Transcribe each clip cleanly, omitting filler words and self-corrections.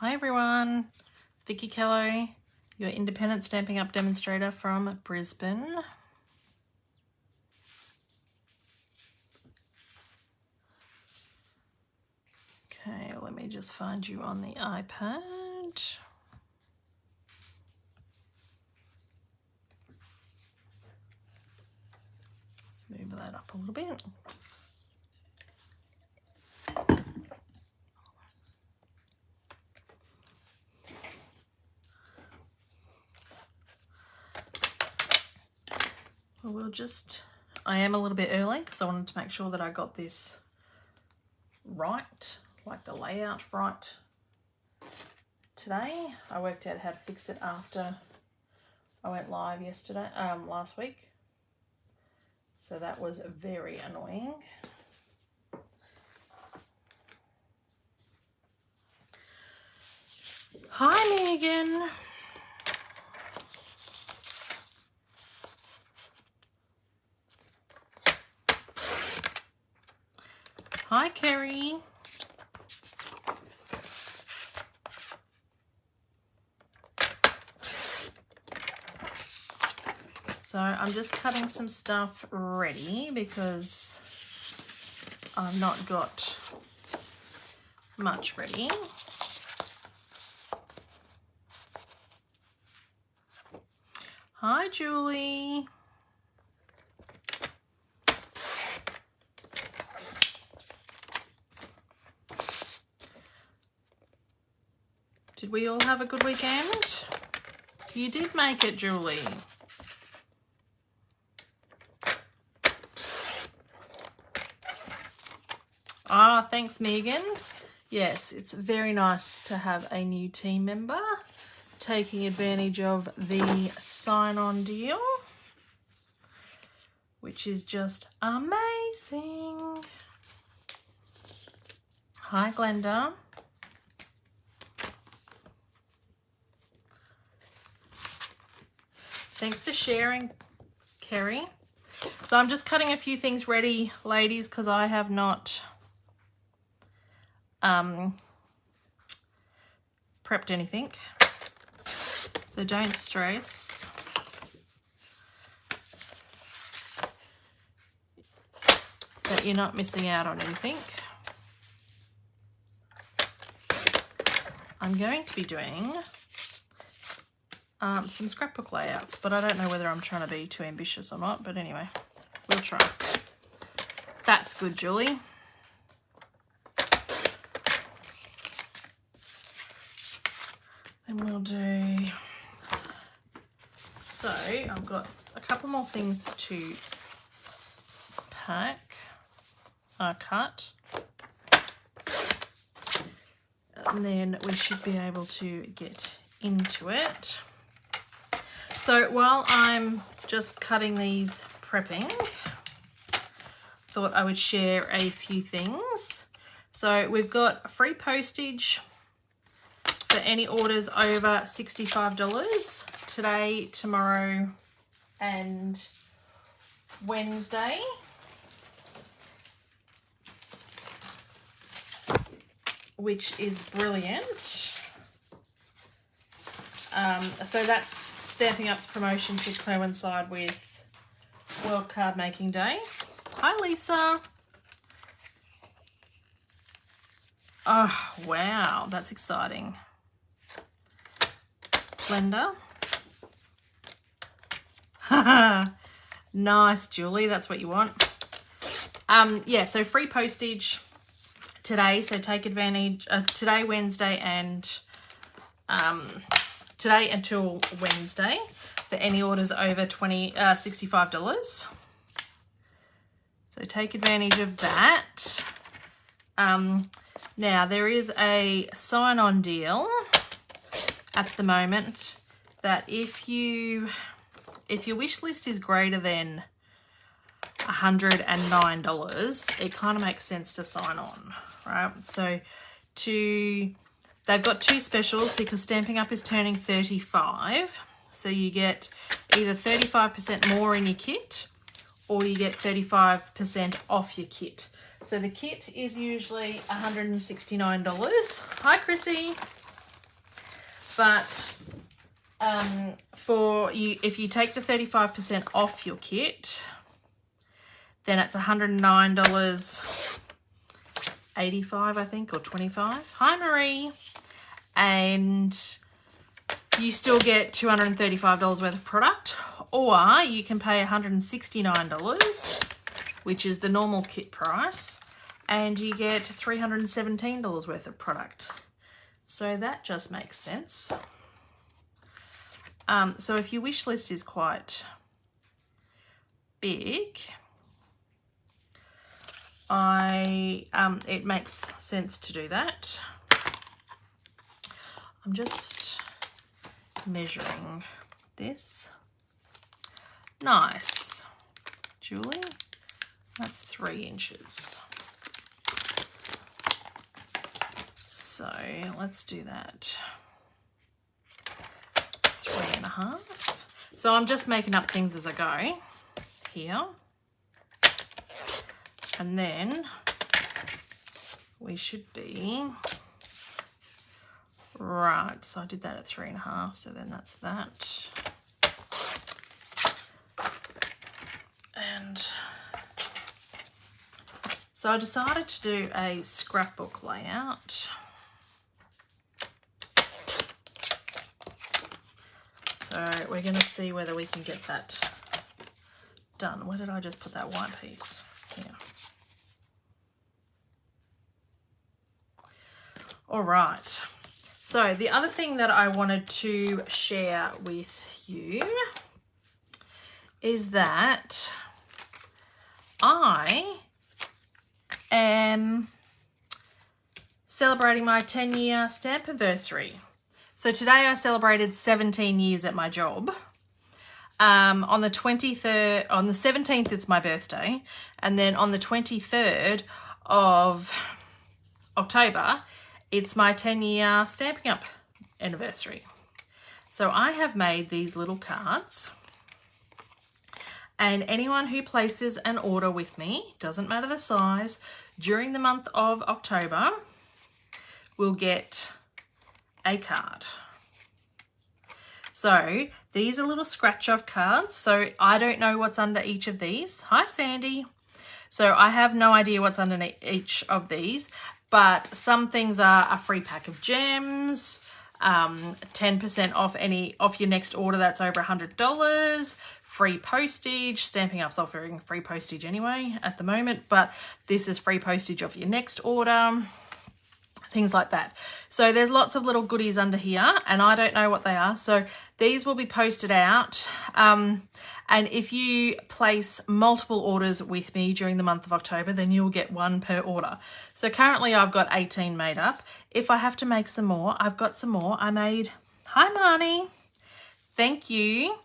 Hi everyone, it's Vickie Kello, your independent Stampin' Up demonstrator from Brisbane. Okay, let me just find you on the iPad. Let's move that up a little bit. I am a little bit early because I wanted to make sure that I got this right, like the layout right today. I worked out how to fix it after I went live last week. So that was very annoying. Hi Megan. Hi Kerry. So I'm just cutting some stuff ready because I've not got much ready. Hi Julie. Did we all have a good weekend? You did make it, Julie. Ah, thanks, Megan. Yes, it's very nice to have a new team member taking advantage of the sign-on deal, which is just amazing. Hi, Glenda. Thanks for sharing, Kerry. So I'm just cutting a few things ready, ladies, because I have not prepped anything. So don't stress. That you're not missing out on anything. I'm going to be doing some scrapbook layouts, but I don't know whether I'm trying to be too ambitious or not, but anyway, we'll try. That's good, Julie. Then we'll do, so I've got a couple more things to cut, and then we should be able to get into it. So while I'm just cutting these, prepping, thought I would share a few things. So we've got free postage for any orders over $65 today, tomorrow, and Wednesday. Which is brilliant. So that's Stampin' Up's promotion to coincide with World Card Making Day. Hi, Lisa. Oh, wow, that's exciting. Blender. Nice, Julie, that's what you want. Yeah, so free postage today, so take advantage today, Wednesday, and today until Wednesday for any orders over $65. So take advantage of that. Now there is a sign-on deal at the moment that if your wish list is greater than $109, it kind of makes sense to sign on, right? So they've got two specials because Stampin' Up is turning 35. So you get either 35% more in your kit or you get 35% off your kit. So the kit is usually $169. Hi, Chrissy. but for you, if you take the 35% off your kit, then it's $109.85, I think, or 25. Hi, Marie. And you still get $235 worth of product, or you can pay $169, which is the normal kit price, and you get $317 worth of product. So that just makes sense. So if your wish list is quite big, it makes sense to do that. I'm just measuring this. Nice, Julie. That's 3 inches. So let's do that. 3.5. So I'm just making up things as I go here. And then we should be right. So I did that at 3.5. So then that's that. And so I decided to do a scrapbook layout. So we're going to see whether we can get that done. Where did I just put that white piece? Here. All right. So the other thing that I wanted to share with you is that I am celebrating my 10-year stamp anniversary. So today I celebrated 17 years at my job. On the 23rd, on the 17th, it's my birthday. And then on the 23rd of October, it's my 10-year Stampin' Up anniversary. So I have made these little cards. And anyone who places an order with me, doesn't matter the size, during the month of October will get a card. So these are little scratch off cards. So I don't know what's under each of these. Hi, Sandy. So I have no idea what's under each of these, but some things are a free pack of gems, 10% off your next order that's over $100, free postage. Stampin' Up's offering free postage anyway at the moment, but this is free postage off your next order, things like that. So there's lots of little goodies under here, and I don't know what they are. So these will be posted out. And if you place multiple orders with me during the month of October, then you'll get one per order. So currently I've got 18 made up. If I have to make some more, I've got some more. I made, hi Marnie, thank you.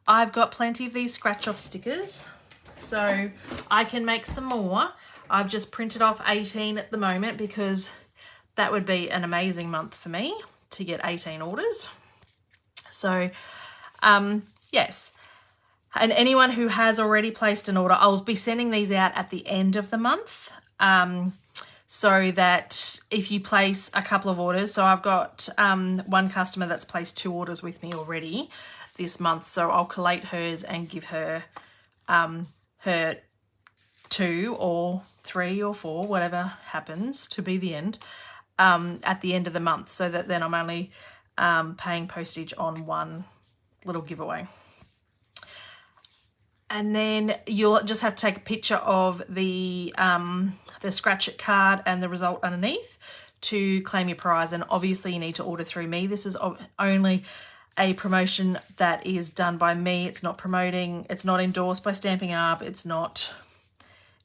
I've got plenty of these scratch off stickers, so I can make some more. I've just printed off 18 at the moment because that would be an amazing month for me to get 18 orders. So yes, and anyone who has already placed an order, I'll be sending these out at the end of the month, so that if you place a couple of orders, so I've got one customer that's placed 2 orders with me already this month, so I'll collate hers and give her her 2 or 3 or 4, whatever happens to be the end, at the end of the month, so that then I'm only paying postage on one little giveaway. And then you'll just have to take a picture of the scratch it card and the result underneath to claim your prize. And obviously you need to order through me. This is only a promotion that is done by me. It's not promoting, it's not endorsed by Stampin' Up, it's not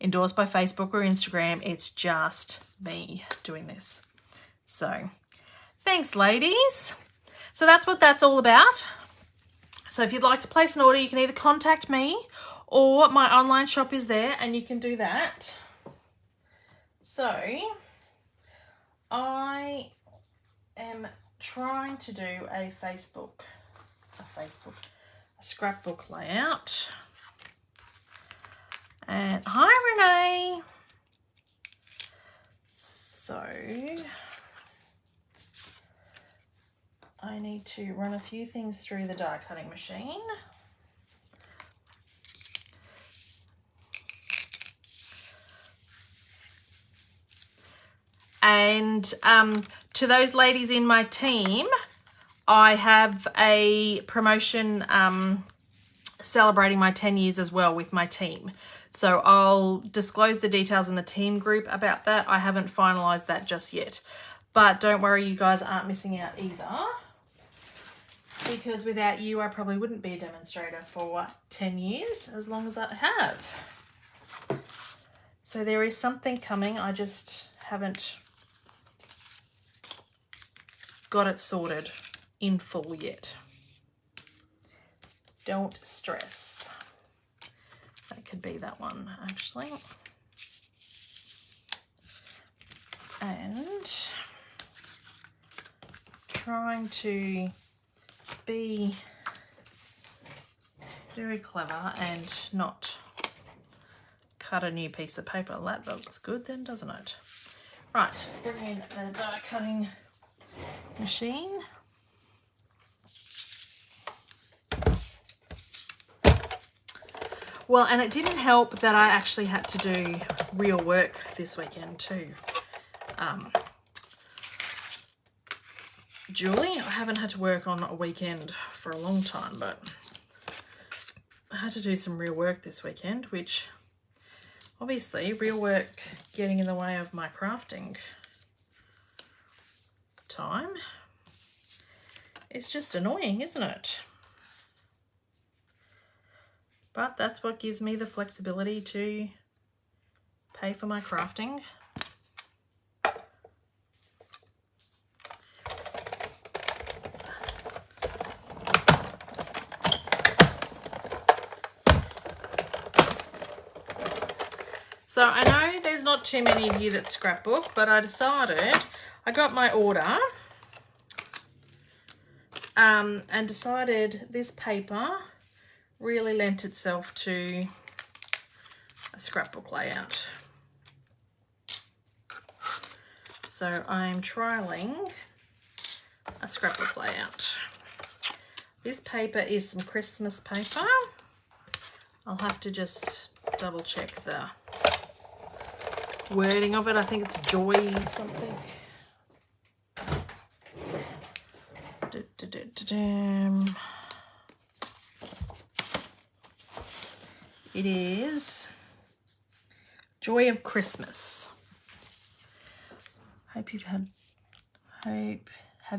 endorsed by Facebook or Instagram, it's just me doing this. So thanks, ladies. So that's what that's all about. So if you'd like to place an order, you can either contact me or my online shop is there and you can do that. So I am trying to do a scrapbook layout. And hi, Renee. So I need need to run a few things through the die cutting machine. And to those ladies in my team, I have a promotion celebrating my 10 years as well with my team. So I'll disclose the details in the team group about that. I haven't finalised that just yet. But don't worry, you guys aren't missing out either. Because without you, I probably wouldn't be a demonstrator for 10 years, as long as I have. So there is something coming. I just haven't got it sorted in full yet. Don't stress. That could be that one, actually. And trying to be very clever and not cut a new piece of paper. That looks good then, doesn't it? Right, bring in the die cutting machine. Well, and it didn't help that I actually had to do real work this weekend too. Julie, I haven't had to work on a weekend for a long time, but I had to do some real work this weekend, which obviously real work getting in the way of my crafting time. It's just annoying, isn't it? But that's what gives me the flexibility to pay for my crafting. So I know there's not too many of you that scrapbook, but I decided, I got my order and decided this paper really lent itself to a scrapbook layout. So I'm trialing a scrapbook layout. This paper is some Christmas paper. I'll have to just double check the wording of it. I think it's Joy something. It is Joy of Christmas. Have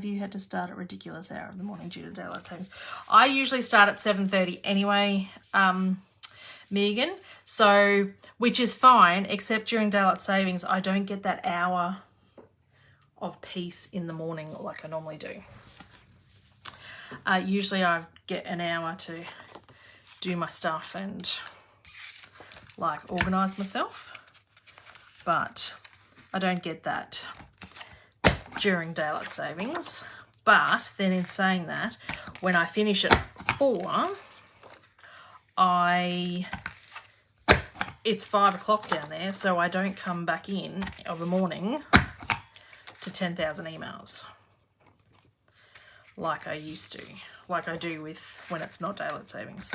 you had to start at a ridiculous hour of the morning due to daylight savings? I usually start at 7:30 anyway, Megan, so which is fine, except during daylight savings I don't get that hour of peace in the morning like I normally do. Usually I get an hour to do my stuff and like organise myself, but I don't get that during daylight savings. But then in saying that, when I finish at 4, it's 5 o'clock down there, so I don't come back in of the morning to 10,000 emails like I used to, like I do with when it's not daylight savings.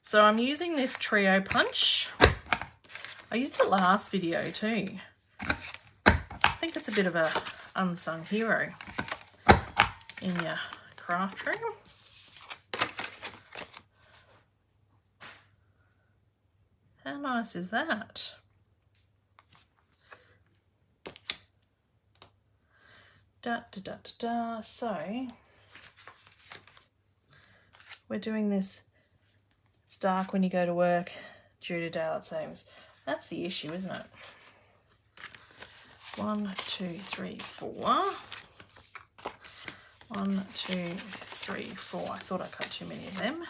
So I'm using this trio punch. I used it last video too. I think it's a bit of a unsung hero in your craft room. How nice is that? So we're doing this. It's dark when you go to work due to daylight savings. That's the issue, isn't it? 1, 2, 3, 4. 1, 2, 3, 4. I thought I cut too many of them.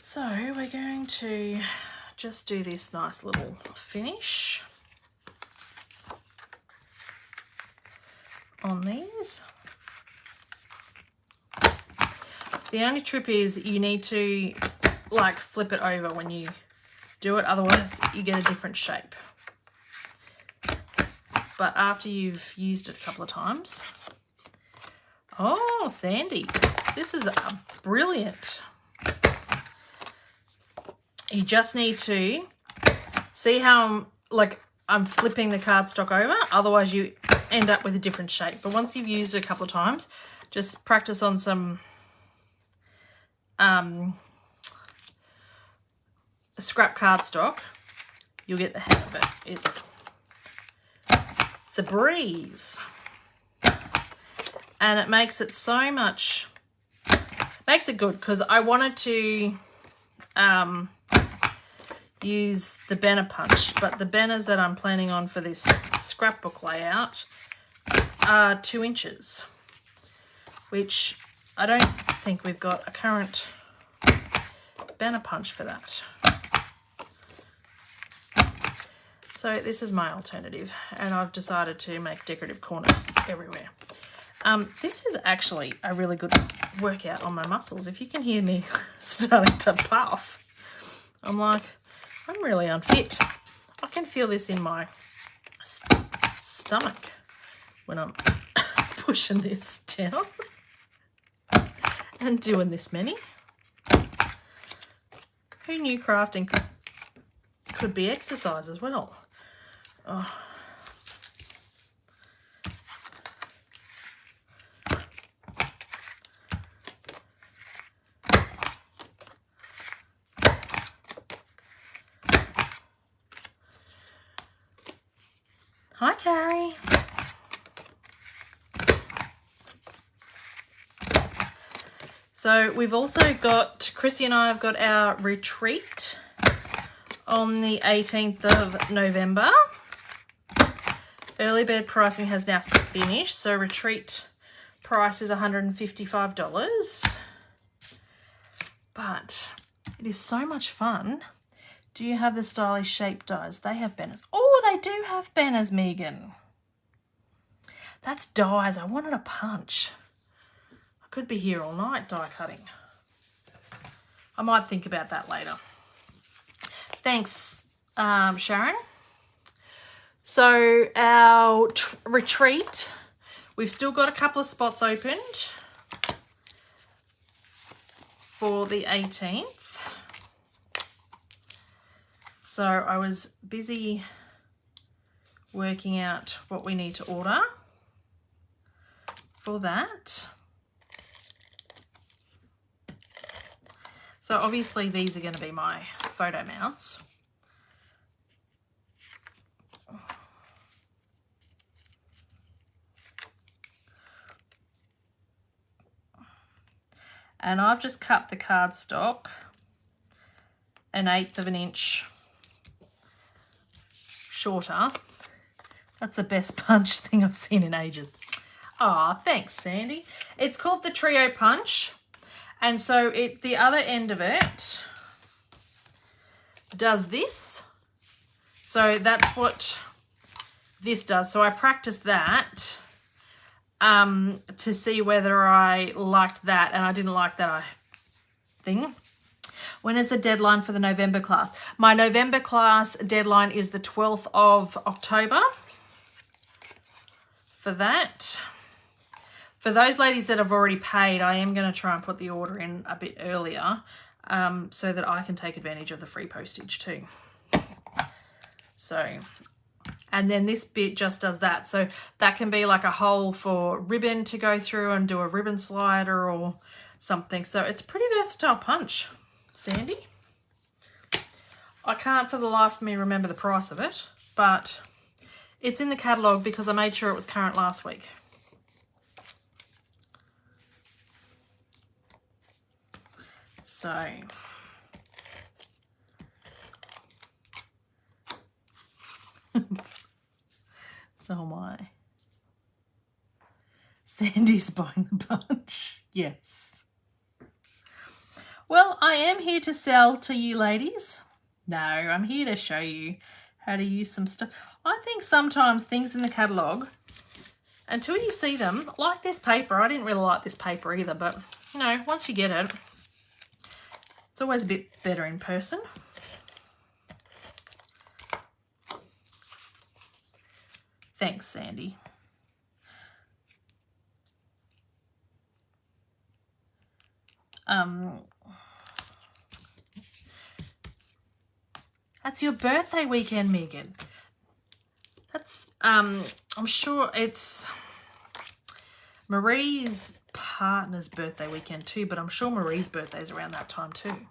So we're going to just do this nice little finish on these. The only trip is you need to like flip it over when you do it, otherwise you get a different shape. but after you've used it a couple of times. Oh, Sandy, this is brilliant. You just need to see how I'm flipping the cardstock over, otherwise you end up with a different shape. But once you've used it a couple of times, just practice on some scrap cardstock. You'll get the hang of it. It's a breeze. And it makes it so much, makes it good, because I wanted to use the banner punch, but the banners that I'm planning on for this scrapbook layout are 2 inches, which I don't think we've got a current banner punch for that. So this is my alternative, and I've decided to make decorative corners everywhere. This is actually a really good workout on my muscles. If you can hear me starting to puff, I'm like, I'm really unfit. I can feel this in my stomach when I'm pushing this down and doing this many. Who knew crafting could be exercise as well? Oh. Hi, Carrie. So we've also got, Chrissy and I have got our retreat on the 18th of November. Early bird pricing has now finished, so retreat price is $155. But it is so much fun. Do you have the stylish shape dies? They have banners. Oh, they do have banners, Megan. That's dies. I wanted a punch. I could be here all night die cutting. I might think about that later. Thanks, Sharon. So our retreat, we've still got a couple of spots opened for the 18th. So I was busy working out what we need to order for that. So obviously these are going to be my photo mounts. And I've just cut the cardstock 1/8 of an inch shorter. That's the best punch thing I've seen in ages. Oh, thanks, Sandy. It's called the Trio Punch. And so the other end of it does this. So that's what this does. So I practiced that to see whether I liked that, and I didn't like that thing. When is the deadline for the November class? My November class deadline is the 12th of October for that. For those ladies that have already paid, I am going to try and put the order in a bit earlier so that I can take advantage of the free postage too. So, and then this bit just does that. So that can be like a hole for ribbon to go through and do a ribbon slider or something. So it's a pretty versatile punch, Sandy. I can't for the life of me remember the price of it, but it's in the catalogue because I made sure it was current last week. So so am I. Sandy's buying the punch. Yes. Well, I am here to sell to you ladies. No, I'm here to show you how to use some stuff. I think sometimes things in the catalogue, until you see them, like this paper, I didn't really like this paper either, but you know, once you get it, it's always a bit better in person. Thanks, Sandy. That's your birthday weekend, Megan. That's, I'm sure it's Marie's partner's birthday weekend too, but I'm sure Marie's birthday is around that time too.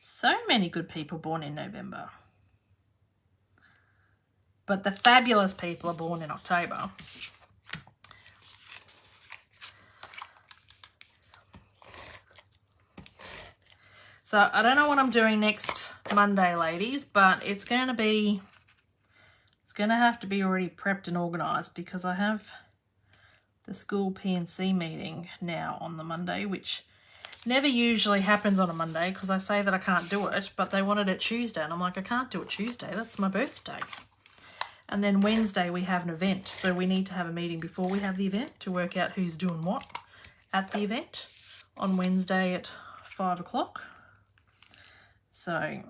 So many good people born in November. But the fabulous people are born in October. So I don't know what I'm doing next Monday, ladies, but it's going to have to be already prepped and organised because I have the school P&C meeting now on the Monday, which never usually happens on a Monday because I say that I can't do it, but they wanted it Tuesday, and I'm like, I can't do it Tuesday. That's my birthday. And then Wednesday we have an event, so we need to have a meeting before we have the event to work out who's doing what at the event on Wednesday at 5 o'clock. So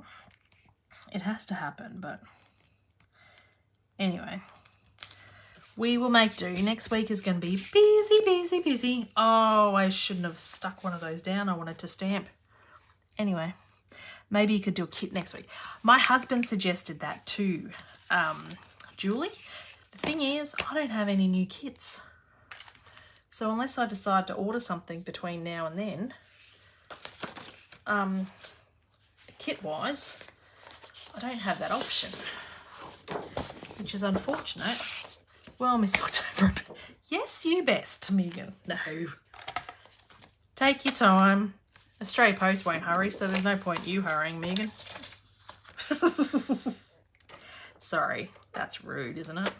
it has to happen, but anyway, we will make do. Next week is going to be busy, busy, busy. Oh, I shouldn't have stuck one of those down. I wanted to stamp. Anyway, maybe you could do a kit next week. My husband suggested that too, Julie. The thing is, I don't have any new kits. So unless I decide to order something between now and then, kit-wise, I don't have that option, which is unfortunate. Well, Miss October, yes, you best, Megan. No. Take your time. Australia Post won't hurry, so there's no point you hurrying, Megan. Sorry, that's rude, isn't it?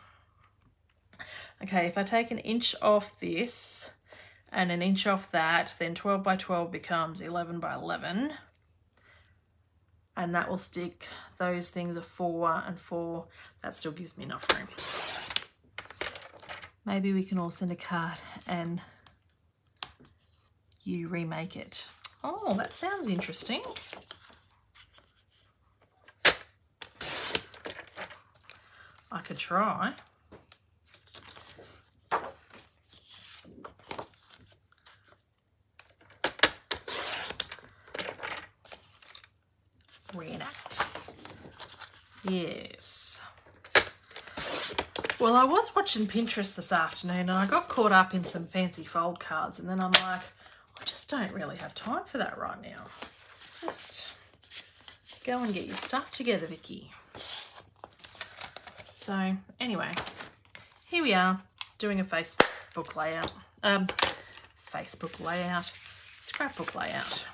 Okay, if I take an inch off this and an inch off that, then 12 by 12 becomes 11 by 11. And that will stick, those things are 4 and 4. That still gives me enough room. Maybe we can all send a card and you remake it. Oh, that sounds interesting. I could try. Reenact. Yes. Well, I was watching Pinterest this afternoon and I got caught up in some fancy fold cards, and then I'm like, I just don't really have time for that right now. Just go and get your stuff together, Vickie. So anyway, here we are doing a Facebook layout. Scrapbook layout.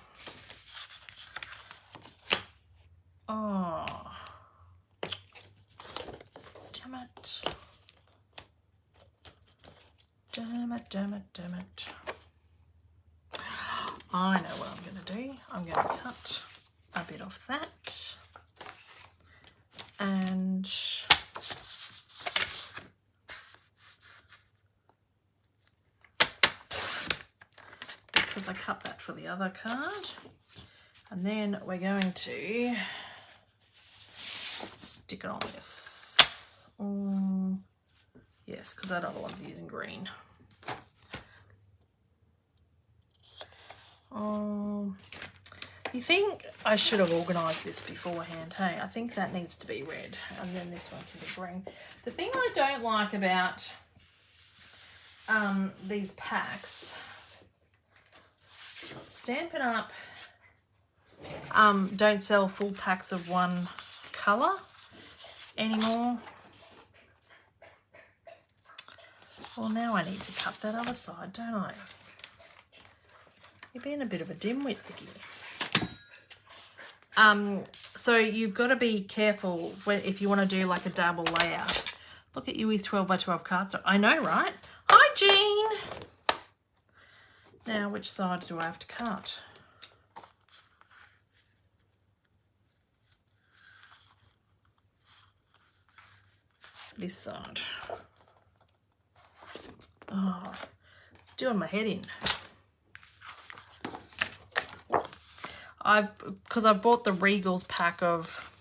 Oh, damn it. Damn it, damn it, damn it. I know what I'm going to do. I'm going to cut a bit off that. And because I cut that for the other card. And then we're going to stick it on this. Yes, because that other one's using green. You think I should have organised this beforehand, hey? I think that needs to be red, and then this one can be green. The thing I don't like about these packs, Stampin' Up! Don't sell full packs of one colour anymore. Well, now I need to cut that other side, don't I? You're being a bit of a dimwit, Vickie. So you've got to be careful if you want to do like a double layout. Look at you with 12 by 12 cards. I know, right? Hi, Jean. Now, which side do I have to cut? This side. Oh, it's doing my head in. Because I've bought the Regals pack of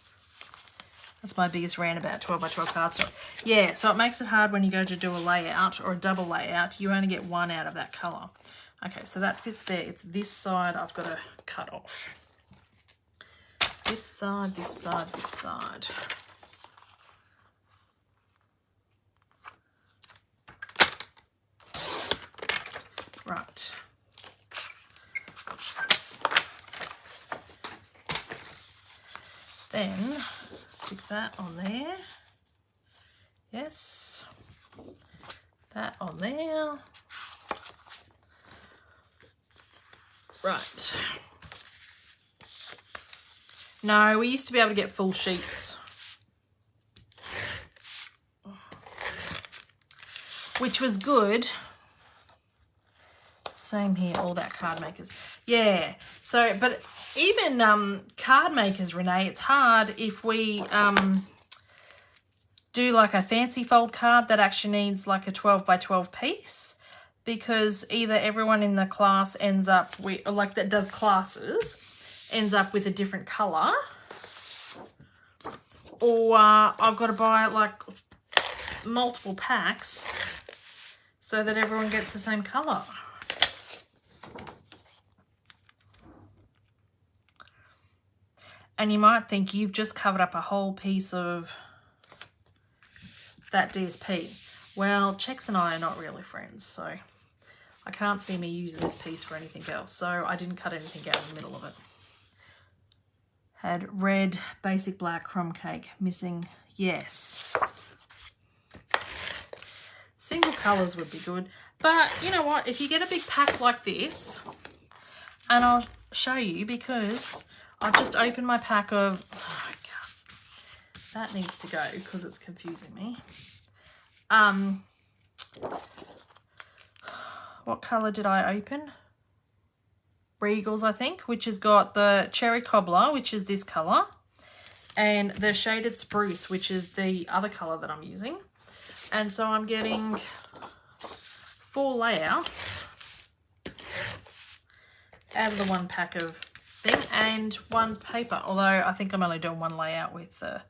That's my biggest rant about 12 by 12 cardstock. Yeah, so it makes it hard when you go to do a layout or a double layout. You only get one out of that colour. Okay, so that fits there. It's this side I've got to cut off. This side, this side, this side. Right. Then stick that on there. Yes. That on there. Right. No, we used to be able to get full sheets, which was good. Same here, all that card makers. Yeah, so, but even card makers, Renee, it's hard if we do like a fancy fold card that actually needs like a 12 by 12 piece, because either everyone in the class ends up with, or like that does classes, ends up with a different colour, or I've got to buy like multiple packs so that everyone gets the same colour. And you might think you've just covered up a whole piece of that DSP. Well, Chex and I are not really friends, so I can't see me using this piece for anything else. So I didn't cut anything out in the middle of it. Had red, basic black, crumb cake, missing, yes. Single colours would be good. But you know what? If you get a big pack like this, and I'll show you because I've just opened my pack of, oh, that needs to go because it's confusing me. What colour did I open? Regals, I think, which has got the cherry cobbler, which is this colour, and the shaded spruce, which is the other colour that I'm using. And so I'm getting 4 layouts out of the one pack of thing and 1 paper, although I think I'm only doing 1 layout with the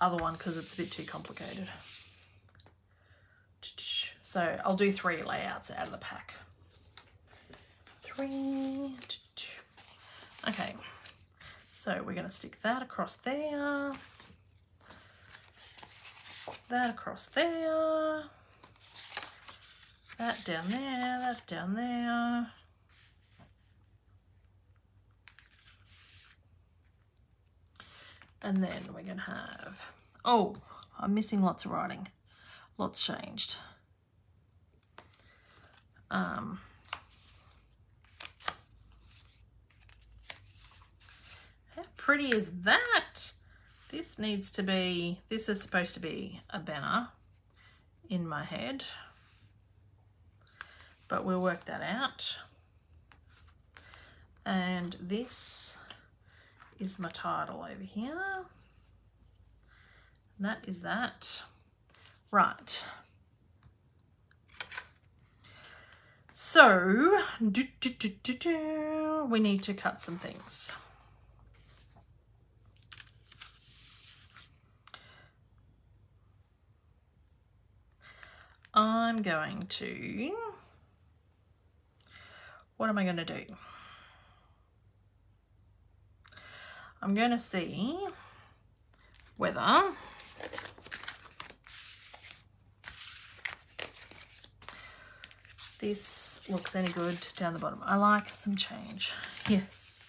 other one because it's a bit too complicated. So I'll do 3 layouts out of the pack. 3. Okay, so we're going to stick that across there, that across there, that down there, that down there. And then we're going to have, oh, I'm missing lots of writing. Lots changed. How pretty is that? This needs to be, this is supposed to be a banner in my head, but we'll work that out. And this is my title over here. And that is that. Right. So, we need to cut some things. I'm going to, what am I going to do? I'm going to see whether this looks any good down the bottom. I like some change. Yes.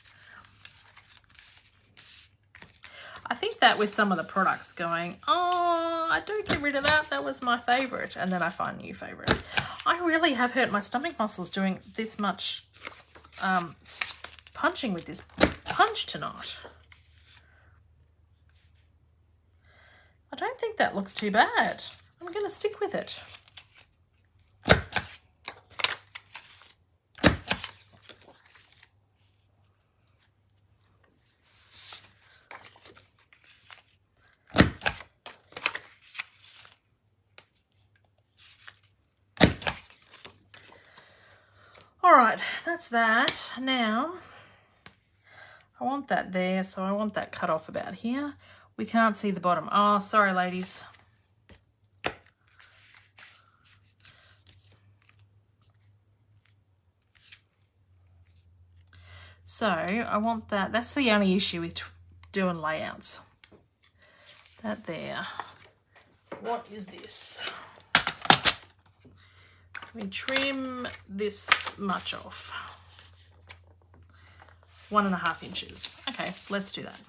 I think that with some of the products going, oh, I do get rid of that. That was my favourite. And then I find new favourites. I really have hurt my stomach muscles doing this much punching with this punch tonight. I don't think that looks too bad. I'm going to stick with it. All right, that's that. Now, I want that there, so I want that cut off about here. We can't see the bottom. Oh, sorry, ladies. So I want that. That's the only issue with doing layouts. That there. What is this? We trim this much off. 1.5 inches. Okay, let's do that.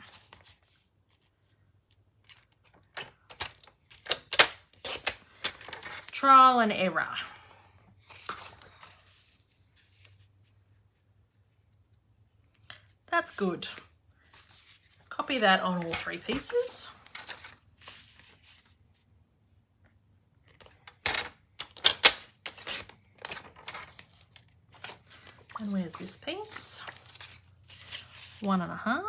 Trial and error. That's good. Copy that on all 3 pieces. And where's this piece? 1.5.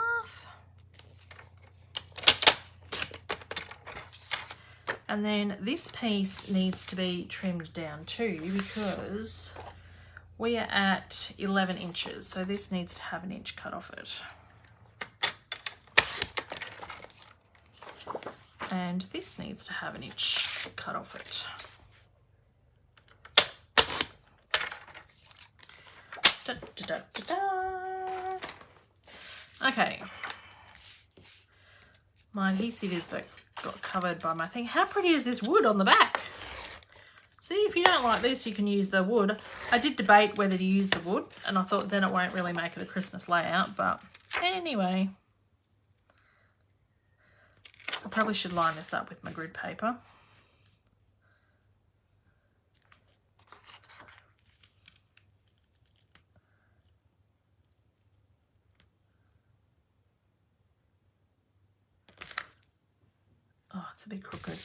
And then this piece needs to be trimmed down too, because we are at 11 inches. So this needs to have 1 inch cut off it. And this needs to have 1 inch cut off it. Da, da, da, da, da. Okay. My adhesive is got covered by my thing. How pretty is this wood on the back? See, if you don't like this, you can use the wood. I did debate whether to use the wood, and I thought then it won't really make it a Christmas layout, but anyway. I probably should line this up with my grid paper. Oh, it's a bit crooked.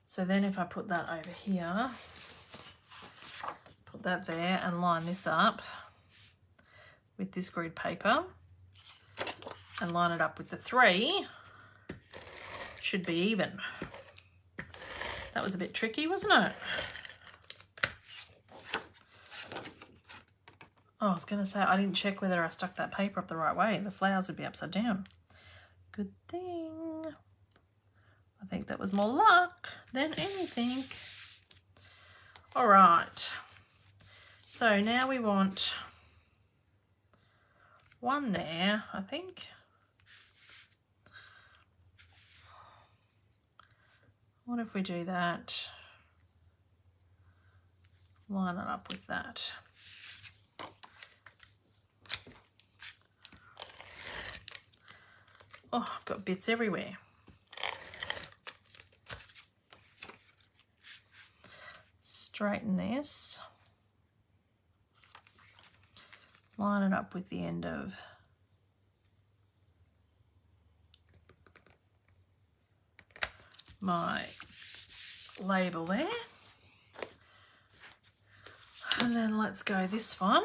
So then if I put that over here, put that there and line this up with this grid paper and line it up with the 3, should be even. That was a bit tricky, wasn't it? Oh, I was going to say, I didn't check whether I stuck that paper up the right way. The flowers would be upside down. Good thing. I think that was more luck than anything. All right. So now we want 1 there, I think. What if we do that? Line it up with that. Oh, I've got bits everywhere. Straighten this. Line it up with the end of my label there. And then let's go this one.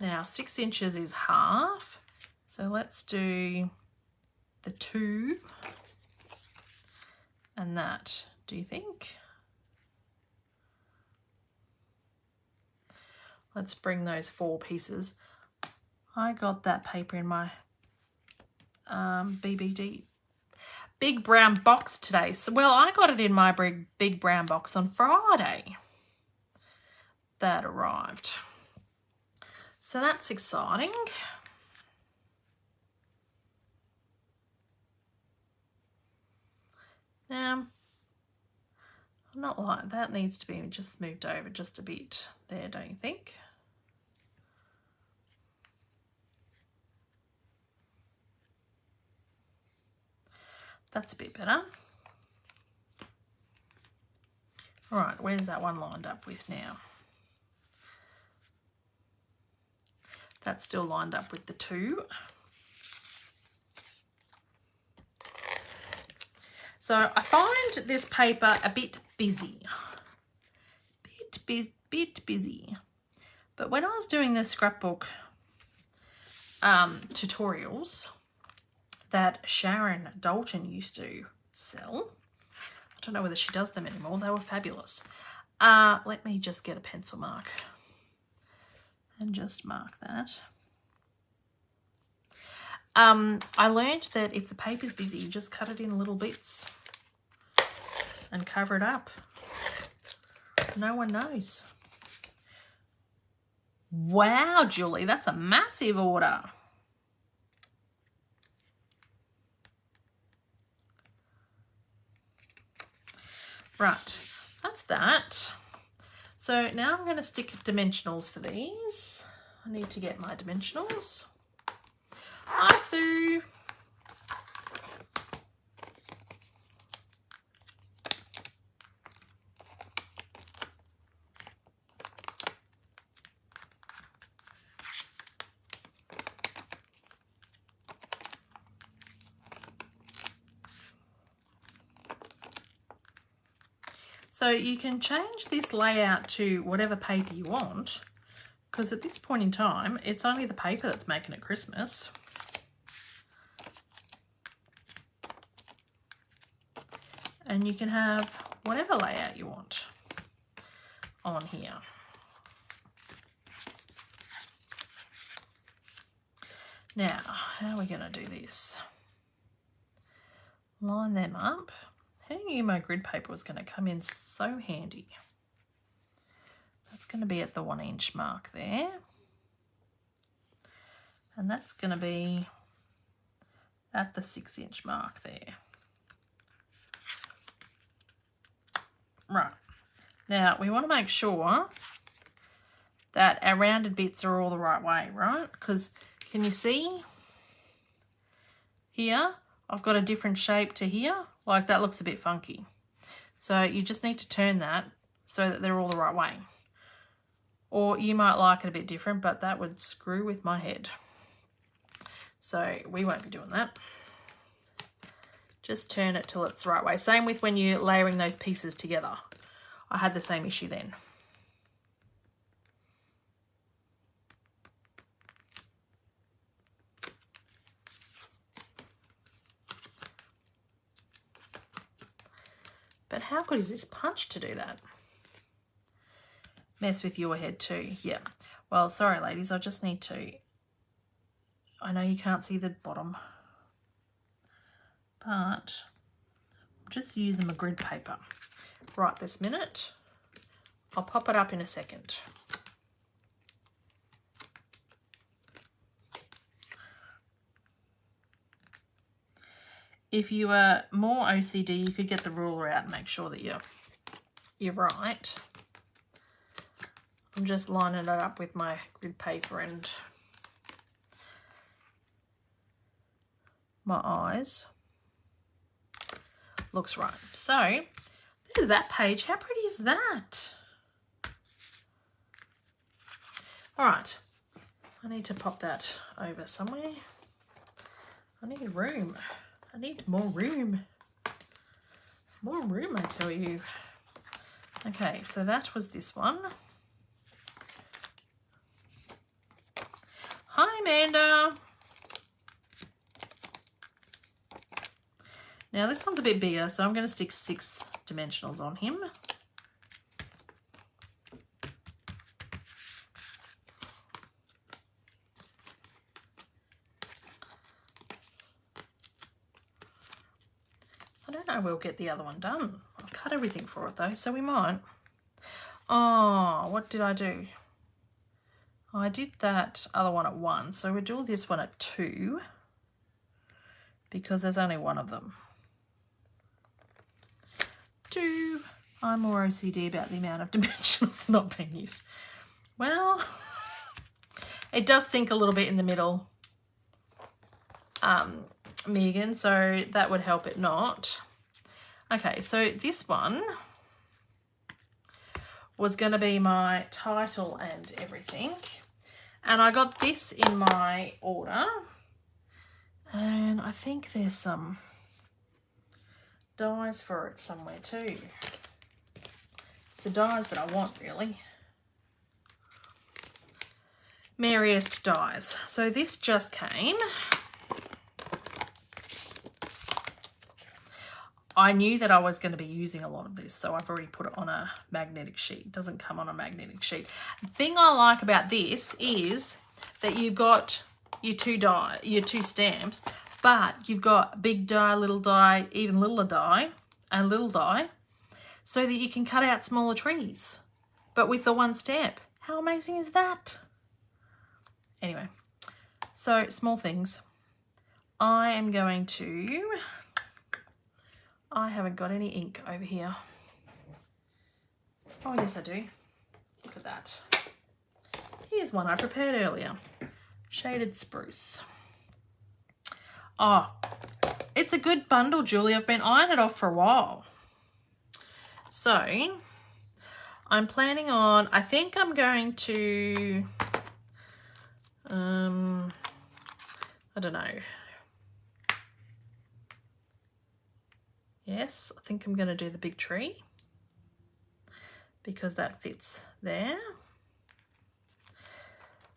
Now 6 inches is half, so let's do the 2 and that, do you think? Let's bring those 4 pieces. I got that paper in my BBD big brown box today. So, well, I got it in my big brown box on Friday. That arrived. So that's exciting. Now, I'm not like that needs to be just moved over just a bit there, don't you think? That's a bit better. All right, where's that one lined up with now? That's still lined up with the 2. So I find this paper a bit busy. Bit busy. But when I was doing the scrapbook tutorials that Sharon Dalton used to sell, I don't know whether she does them anymore, they were fabulous. Let me just get a pencil mark. and just mark that. I learned that if the paper's busy, you just cut it in little bits and cover it up. No one knows. Wow, Julie, that's a massive order. Right, that's that. So now I'm going to stick dimensionals for these. I need to get my dimensionals. Hi, Sue. So you can change this layout to whatever paper you want, because at this point in time, it's only the paper that's making it Christmas. And you can have whatever layout you want on here. Now, how are we going to do this? Line them up. Who knew my grid paper was going to come in so handy? That's going to be at the 1 inch mark there. And that's going to be at the 6 inch mark there. Right. Now, we want to make sure that our rounded bits are all the right way, right? Because can you see here? I've got a different shape to here. Like that looks a bit funky. So you just need to turn that so that they're all the right way. Or you might like it a bit different, but that would screw with my head. So we won't be doing that. Just turn it till it's the right way. Same with when you're layering those pieces together. I had the same issue then. But how good is this punch to do that? Mess with your head too. Yeah. Well, sorry, ladies. I just need to... I know you can't see the bottom. But I'm just using my grid paper right this minute. I'll pop it up in a second. If you are more OCD, you could get the ruler out and make sure that you're right. I'm just lining it up with my grid paper and my eyes. Looks right. So, this is that page. How pretty is that? All right. I need to pop that over somewhere. I need room. I need more room. More room, I tell you. Okay, so that was this one. Hi, Amanda. Now, this one's a bit bigger, so I'm going to stick 6 dimensionals on him. I don't know, we'll get the other one done. I've cut everything for it though, so we might. Oh, what did I do? I did that other one at 1, so we'll do this one at 2 because there's only one of them. 2. I'm more OCD about the amount of dimensionals not being used. Well, it does sink a little bit in the middle, Megan, so that would help it not. Okay, so this one was going to be my title and everything. And I got this in my order. And I think there's some dies for it somewhere too. It's the dies that I want, really. Merriest dies. So this just came. I knew that I was going to be using a lot of this, so I've already put it on a magnetic sheet. It doesn't come on a magnetic sheet. The thing I like about this is that you've got your two stamps, but you've got big die, little die, even littler die, and little die, so that you can cut out smaller trees, but with the one stamp. How amazing is that? Anyway, so small things. I am going to... I haven't got any ink over here. Oh, yes, I do. Look at that. Here's one I prepared earlier. Shaded Spruce. Oh, it's a good bundle, Julie. I've been eyeing it off for a while. So, I'm planning on... I think I'm going to... I don't know. Yes, I think I'm going to do the big tree because that fits there.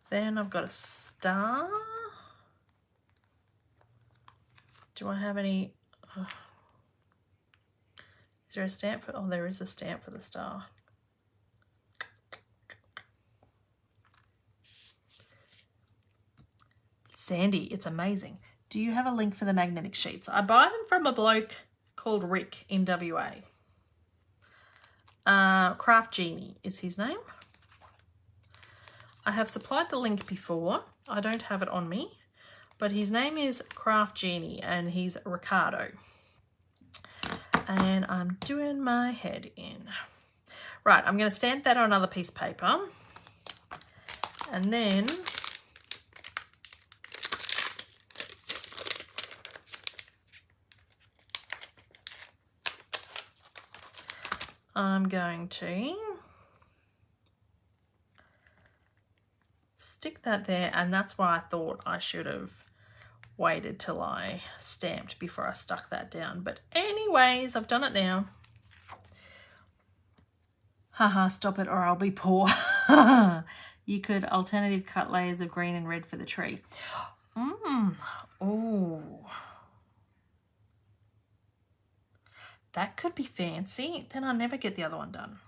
Then I've got a star. Do I have any... Is there a stamp for... Oh, there is a stamp for the star. Sandy, it's amazing. Do you have a link for the magnetic sheets? I buy them from a bloke called Rick in WA. Craft Genie is his name. I have supplied the link before. I don't have it on me, but his name is Craft Genie and he's Ricardo. And I'm doing my head in. Right, I'm going to stamp that on another piece of paper. And then I'm going to stick that there, and that's why I thought I should have waited till I stamped before I stuck that down. But anyways, I've done it now. Haha, stop it or I'll be poor. You could alternative cut layers of green and red for the tree. Oh. That could be fancy. Then I'll never get the other one done.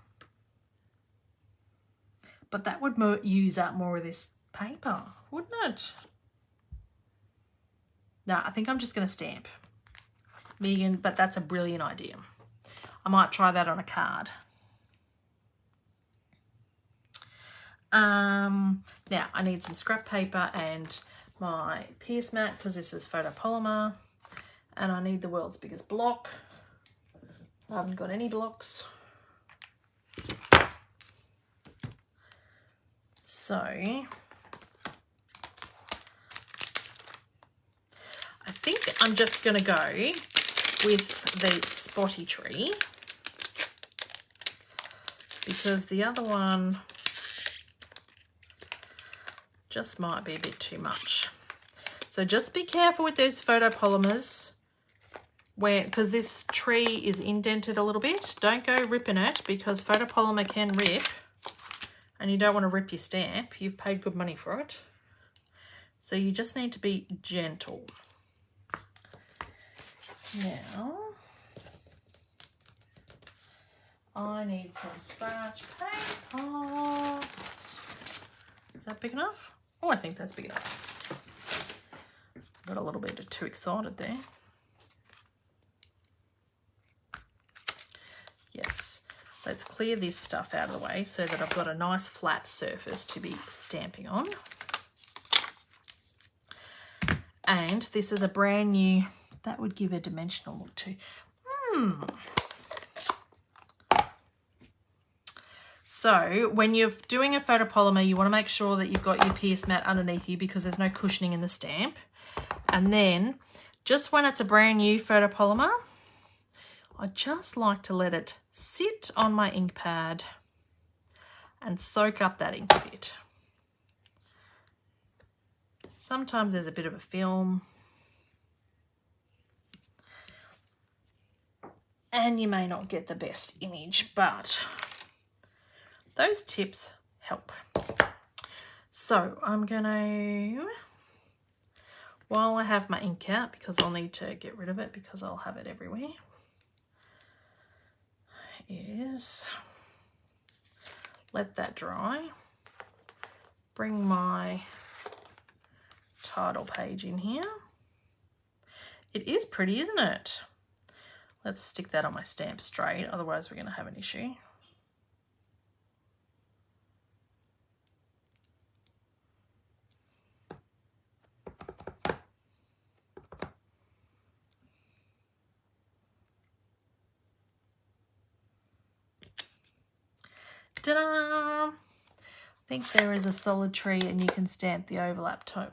But that would use up more of this paper, wouldn't it? No, I think I'm just going to stamp. Megan, but that's a brilliant idea. I might try that on a card. Now, I need some scrap paper and my Pierce mat because this is photopolymer. And I need the world's biggest block. I haven't got any blocks. So, I think I'm just going to go with the spotty tree because the other one just might be a bit too much. So just be careful with those photopolymers because this tree is indented a little bit. Don't go ripping it because photopolymer can rip and you don't want to rip your stamp. You've paid good money for it. So you just need to be gentle. Now, I need some scratch paper. Is that big enough? Oh, I think that's big enough. Got a little bit too excited there. Yes, let's clear this stuff out of the way so that I've got a nice flat surface to be stamping on. And this is a brand new, that would give a dimensional look too. So when you're doing a photopolymer, you want to make sure that you've got your Pierce mat underneath you because there's no cushioning in the stamp. And then just when it's a brand new photopolymer, I just like to let it sit on my ink pad and soak up that ink a bit. Sometimes there's a bit of a film and you may not get the best image, but those tips help. So I'm gonna, while I have my ink out, because I'll need to get rid of it because I'll have it everywhere. is let that dry, bring my title page in here. It is pretty, isn't it? Let's stick that on my stamp straight, otherwise we're going to have an issue. Ta-da! I think there is a solid tree and you can stamp the overlap too.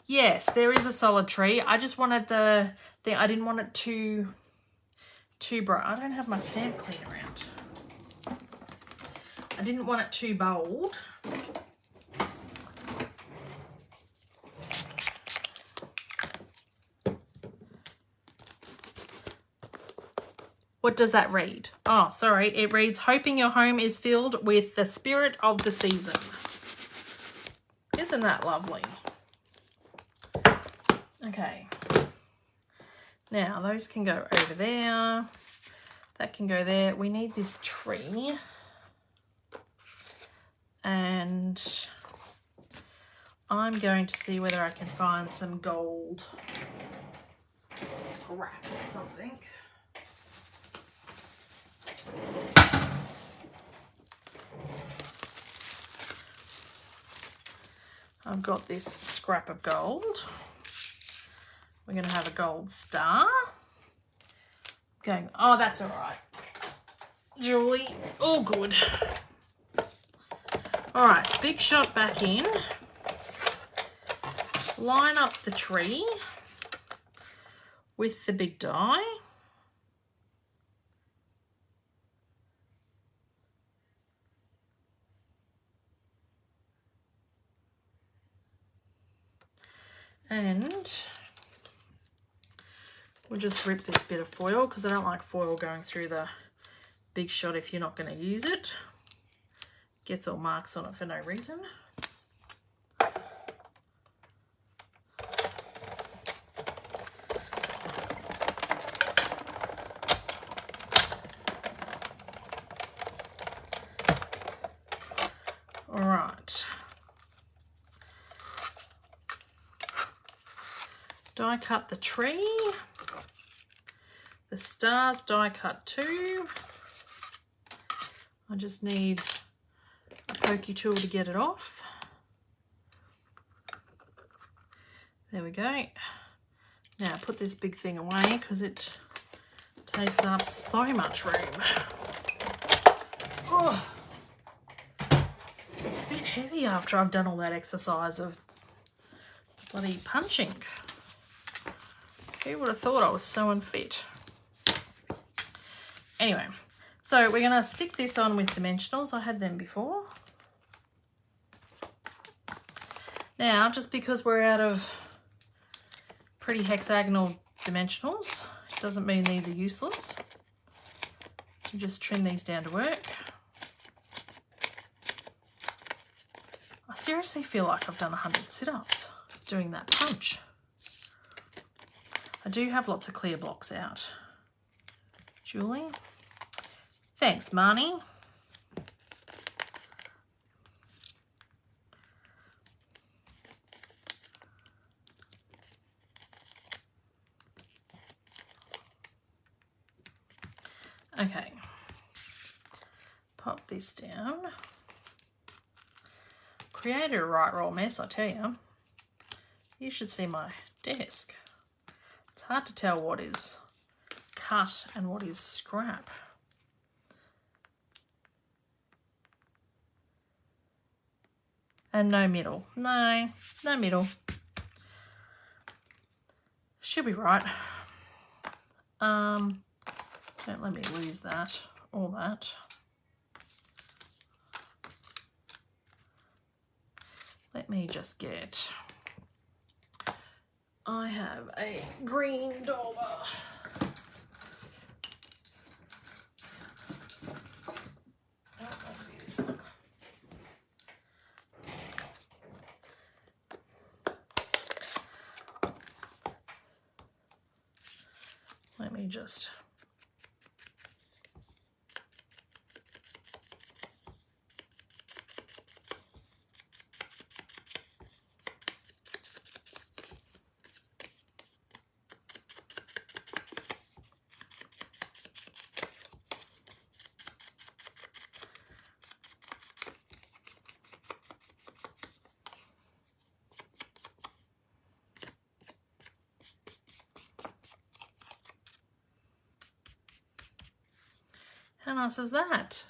Yes, there is a solid tree. I just wanted the thing, I didn't want it too bright. I don't have my stamp cleaner out. I didn't want it too bold. What does that read? Oh, sorry. It reads, hoping your home is filled with the spirit of the season. Isn't that lovely? Okay. Now, those can go over there. That can go there. We need this tree. And I'm going to see whether I can find some gold scrap or something. I've got this scrap of gold. We're going to have a gold star. Going, oh, that's all right, Julie. All good. All right, big shot back in. Line up the tree with the big die. And we'll just rip this bit of foil because I don't like foil going through the big shot if you're not going to use it. Gets all marks on it for no reason. All right. Die cut the tree. The stars die cut too. I just need a pokey tool to get it off. There we go. Now put this big thing away because it takes up so much room. Oh, it's a bit heavy after I've done all that exercise of bloody punching. Who would have thought I was so unfit? Anyway, so we're going to stick this on with dimensionals. I had them before. Now, just because we're out of pretty hexagonal dimensionals, it doesn't mean these are useless. You just trim these down to work. I seriously feel like I've done 100 sit-ups doing that punch. I do have lots of clear blocks out. Julie. Thanks, Marnie. Okay. Pop this down. Created a right roll mess, I tell you. You should see my desk. It's hard to tell what is cut and what is scrap. And no middle. No middle. Should be right. Don't let me lose that, all that. Let me just get, I have a green dauber. That must be this one. Let me just How nice is that?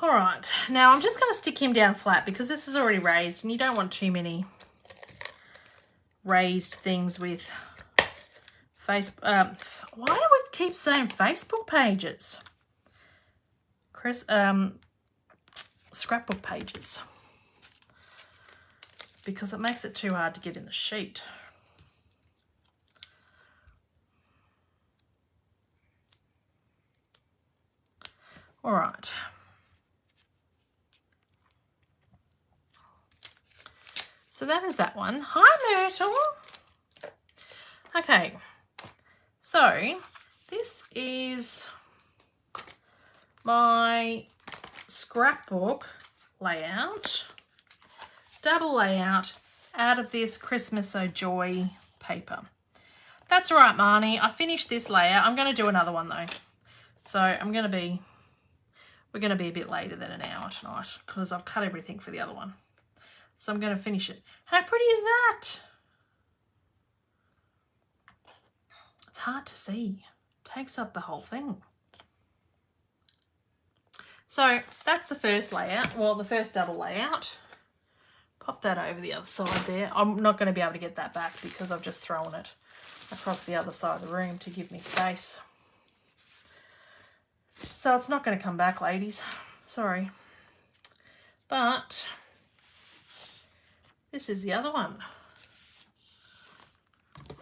All right, now I'm just going to stick him down flat because this is already raised and you don't want too many raised things with why do we keep saying Facebook pages? Scrapbook pages. Because it makes it too hard to get in the sheet. All right. So that is that one. Hi, Myrtle. Okay. So this is my scrapbook layout, double layout out of this Christmas So Joy paper. That's all right, Marnie. I finished this layout. I'm going to do another one though. So we're going to be a bit later than an hour tonight because I've cut everything for the other one. So I'm going to finish it. How pretty is that? It's hard to see. It takes up the whole thing. So that's the first layout. Well, the first double layout. Pop that over the other side there. I'm not going to be able to get that back because I've just thrown it across the other side of the room to give me space. So it's not going to come back, ladies. Sorry. But this is the other one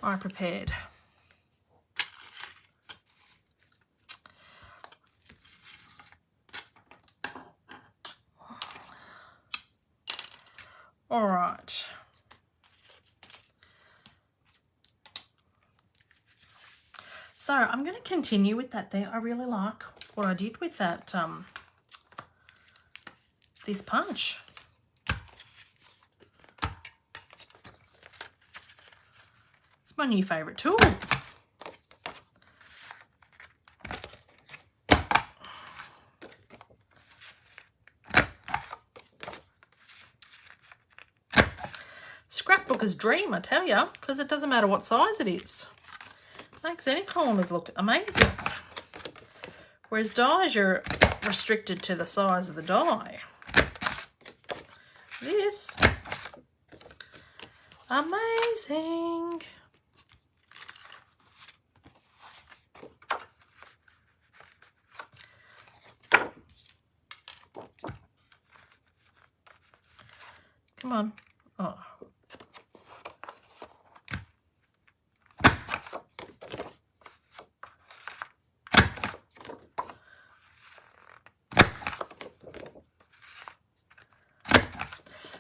I prepared. All right. So I'm going to continue with that there. I really like what I did with that, this punch. It's my new favourite tool. Scrapbooker's dream, I tell you, because it doesn't matter what size it is. Makes any corners look amazing. Whereas dies, you're restricted to the size of the die. This, amazing. Come on. Oh.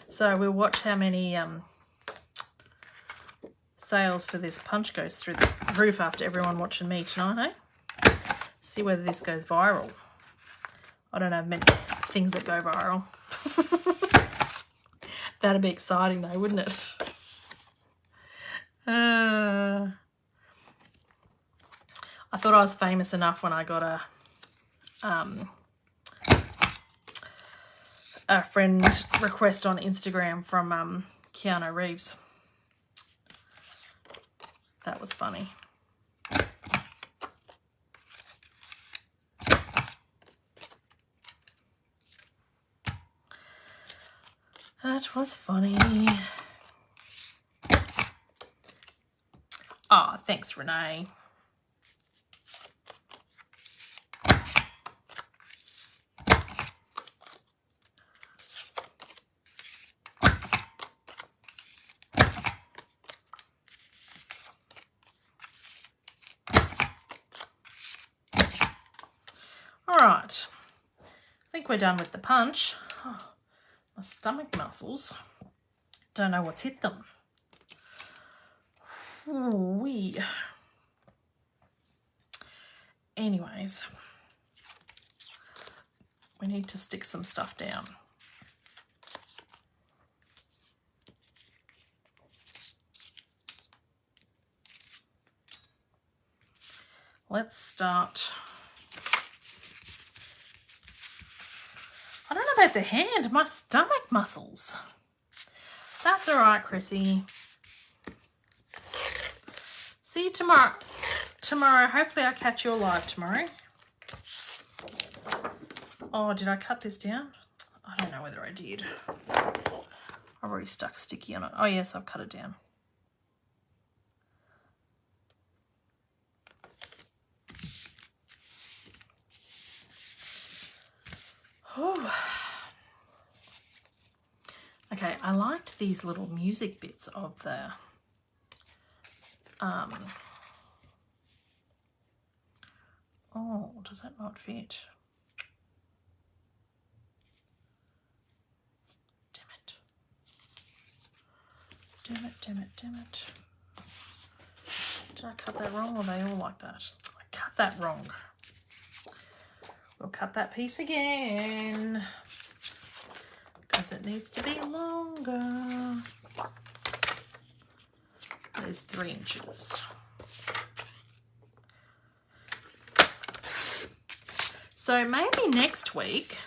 So we'll watch how many sales for this punch goes through the roof after everyone watching me tonight, eh? See whether this goes viral. I don't have many things that go viral. That'd be exciting though, wouldn't it? I thought I was famous enough when I got a friend request on Instagram from Keanu Reeves. That was funny. That was funny. Oh, thanks, Renee. All right, I think we're done with the punch. Oh, my stomach muscles, don't know what's hit them. Ooh-wee. Anyways, we need to stick some stuff down. Let's start. I don't know about the hand, my stomach muscles. That's all right, Chrissy. See you tomorrow. Hopefully I catch you alive tomorrow. Oh, did I cut this down? I don't know whether I did. I've already stuck sticky on it. Oh yes, I've cut it down. Oh. Okay, I liked these little music bits of the oh, does that not fit? Damn it. Did I cut that wrong, or are they all like that? I cut that wrong. We'll cut that piece again because it needs to be longer. That is 3 inches. So maybe next week,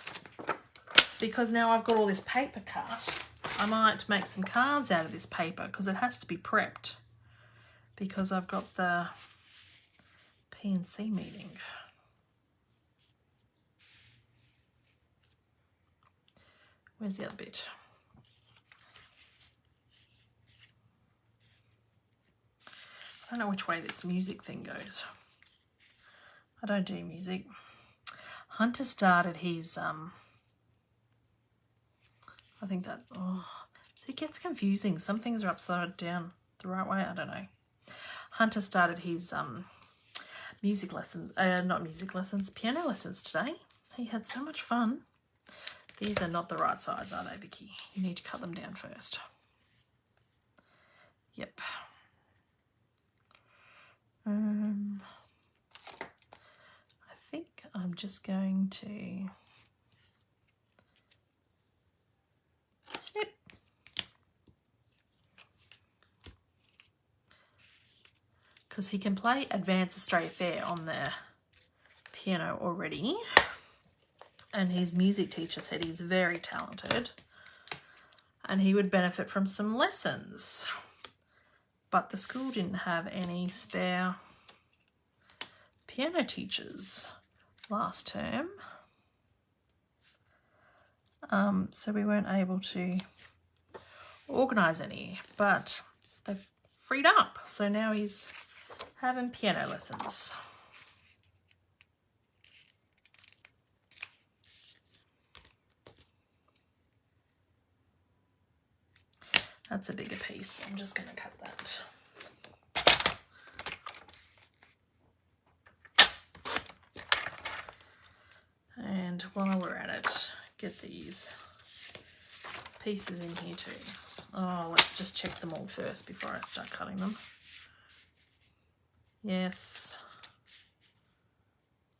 because now I've got all this paper cut, I might make some cards out of this paper because it has to be prepped because I've got the P&C meeting. Where's the other bit? I don't know which way this music thing goes. I don't do music. Hunter started his, I think that, oh, see, it gets confusing. Some things are upside down the right way. I don't know. Hunter started his music lessons, not music lessons, piano lessons today. He had so much fun. These are not the right size, are they, Vickie? You need to cut them down first. Yep. I think I'm just going to snip. Because he can play Advanced Australia Fair on the piano already. And his music teacher said he's very talented and he would benefit from some lessons. But the school didn't have any spare piano teachers last term. So we weren't able to organise any, but they've freed up. So now he's having piano lessons. That's a bigger piece. I'm just going to cut that. And while we're at it, get these pieces in here too. Oh, let's just check them all first before I start cutting them. Yes.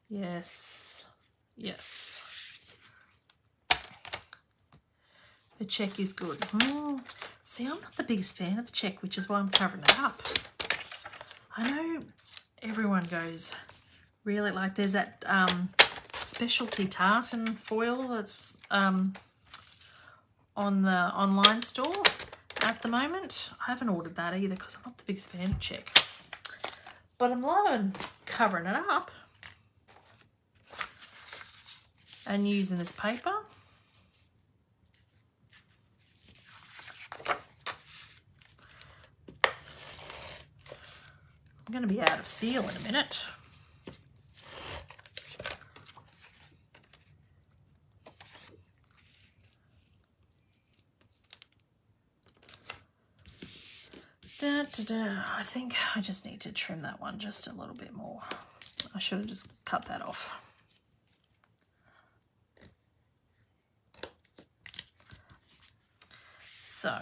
Yes. Yes. The check is good. See, I'm not the biggest fan of the check, which is why I'm covering it up. I know everyone goes really, like there's that specialty tartan foil that's on the online store at the moment. I haven't ordered that either because I'm not the biggest fan of check. But I'm loving covering it up and using this paper. I'm going to be out of seal in a minute. I think I just need to trim that one just a little bit more. I should have just cut that off. So,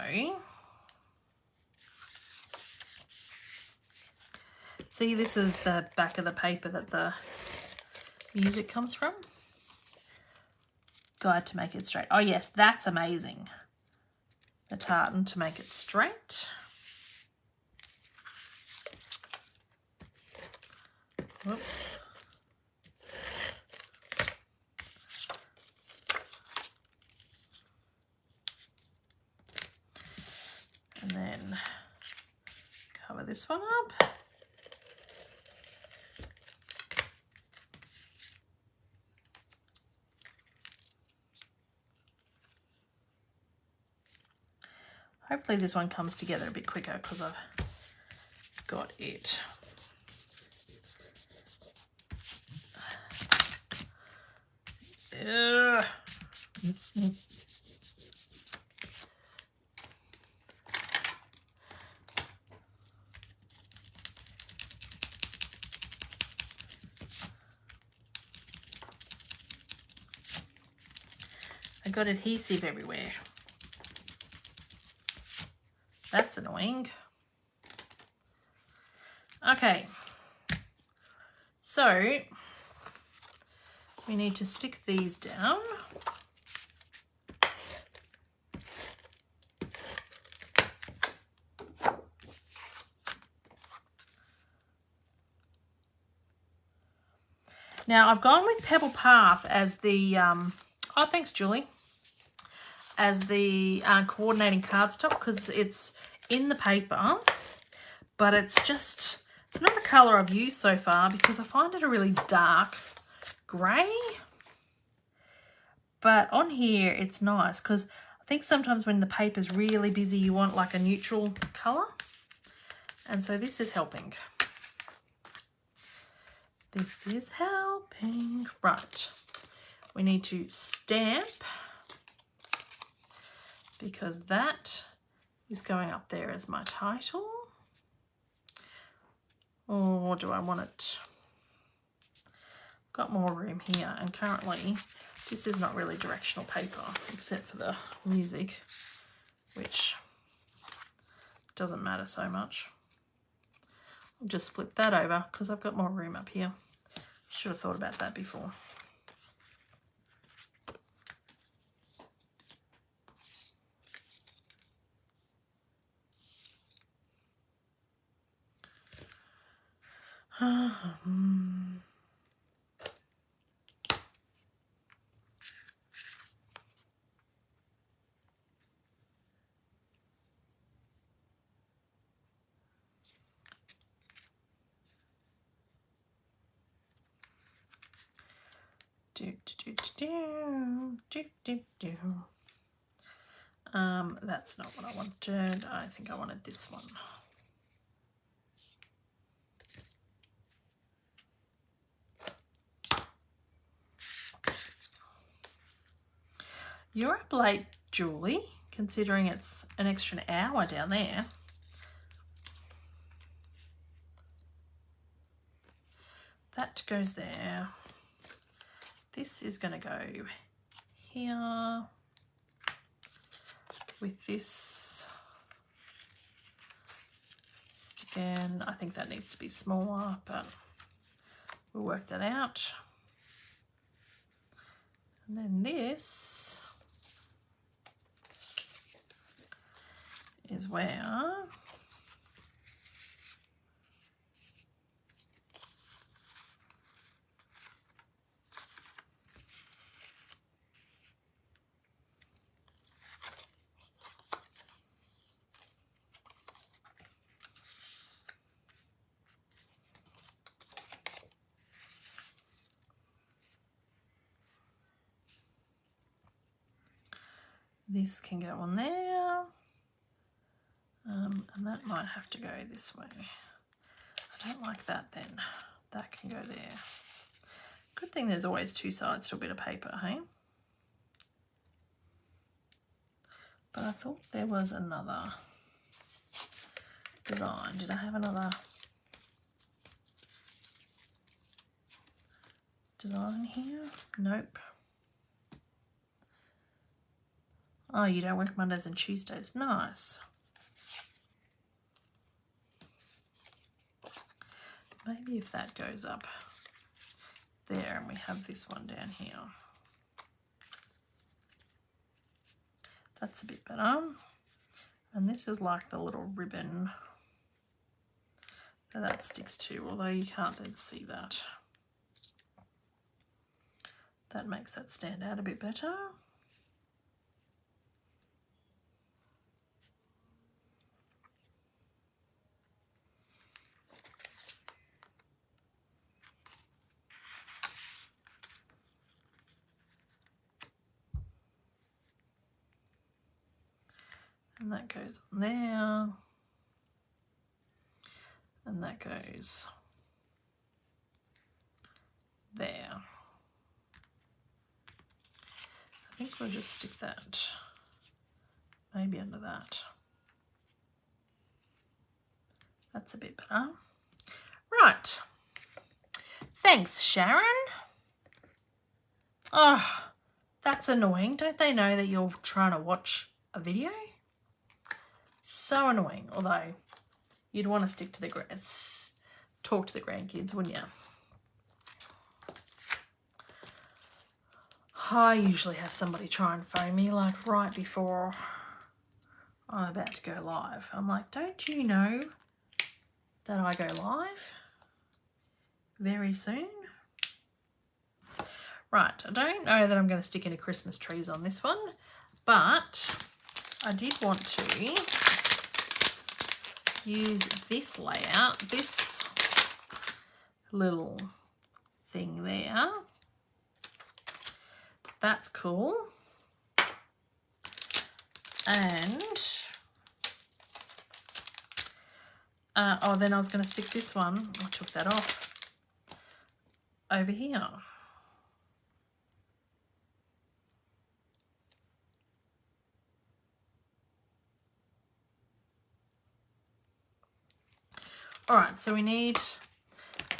see, this is the back of the paper that the music comes from. Guide to make it straight. Oh yes, that's amazing. The tartan to make it straight. Whoops. And then cover this one up. hopefully this one comes together a bit quicker because I've got it. Ugh. I got adhesive everywhere. That's annoying. Okay, so we need to stick these down. Now I've gone with Pebble Path as the, oh thanks Julie, as the coordinating cardstock because it's in the paper, but it's not a colour I've used so far because I find it a really dark grey. But on here it's nice because I think sometimes when the paper's really busy you want like a neutral colour. And so this is helping. This is helping. Right. We need to stamp because that is going up there as my title. Or do I want it? Got more room here, and currently this is not really directional paper except for the music, which doesn't matter so much. I'll just flip that over because I've got more room up here. Should have thought about that before. That's not what I wanted. I think I wanted this one. You're up late, Julie, considering it's an extra hour down there. That goes there. This is going to go here with this stick in. I think that needs to be smaller, but we'll work that out. And then this is where this can go on there, and that might have to go this way. I don't like that then. That can go there. Good thing there's always two sides to a bit of paper, hey? But I thought there was another design. Did I have another design here? Nope. Oh, you don't work Mondays and Tuesdays. Nice. Maybe if that goes up there and we have this one down here. That's a bit better. And this is like the little ribbon that sticks to, although you can't then see that. That makes that stand out a bit better. And that goes on there. And that goes there. I think we'll just stick that maybe under that. That's a bit better. Right. Thanks, Sharon. Oh, that's annoying. Don't they know that you're trying to watch a video? So annoying. Although you'd want to stick to the talk to the grandkids, wouldn't you? I usually have somebody try and phone me like right before I'm about to go live. I'm like, don't you know that I go live very soon? Right, I don't know that I'm going to stick any Christmas trees on this one, but I did want to use this layout, this little thing there. That's cool. And oh, then I was going to stick this one, I took that off, over here. All right, so we need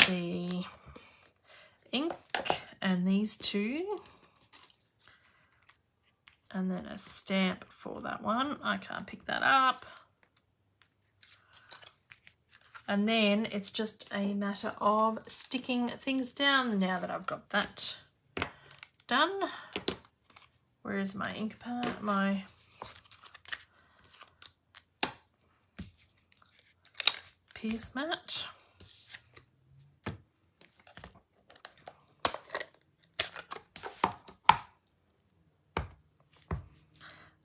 the ink and these two, and then a stamp for that one. I can't pick that up. And then it's just a matter of sticking things down now that I've got that done. Where is my ink part? My pierce mat.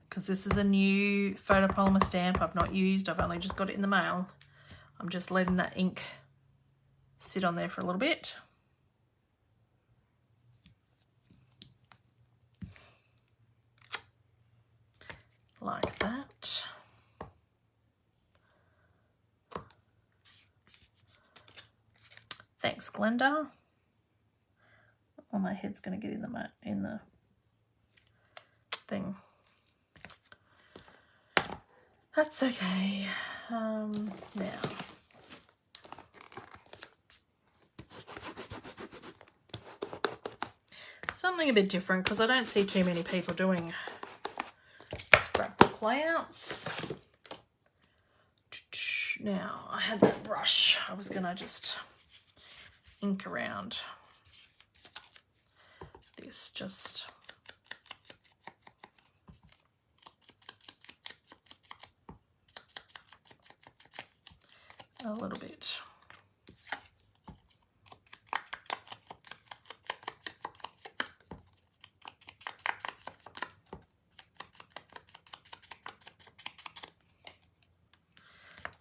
Because this is a new photopolymer stamp I've not used. I've only just got it in the mail. I'm just letting that ink sit on there for a little bit. Like that. Thanks, Glenda. Oh, my head's going to get in the thing. That's okay. Now. Something a bit different, because I don't see too many people doing scrapbook layouts. Now, I had that brush. I was going to just ink around this, just a little bit.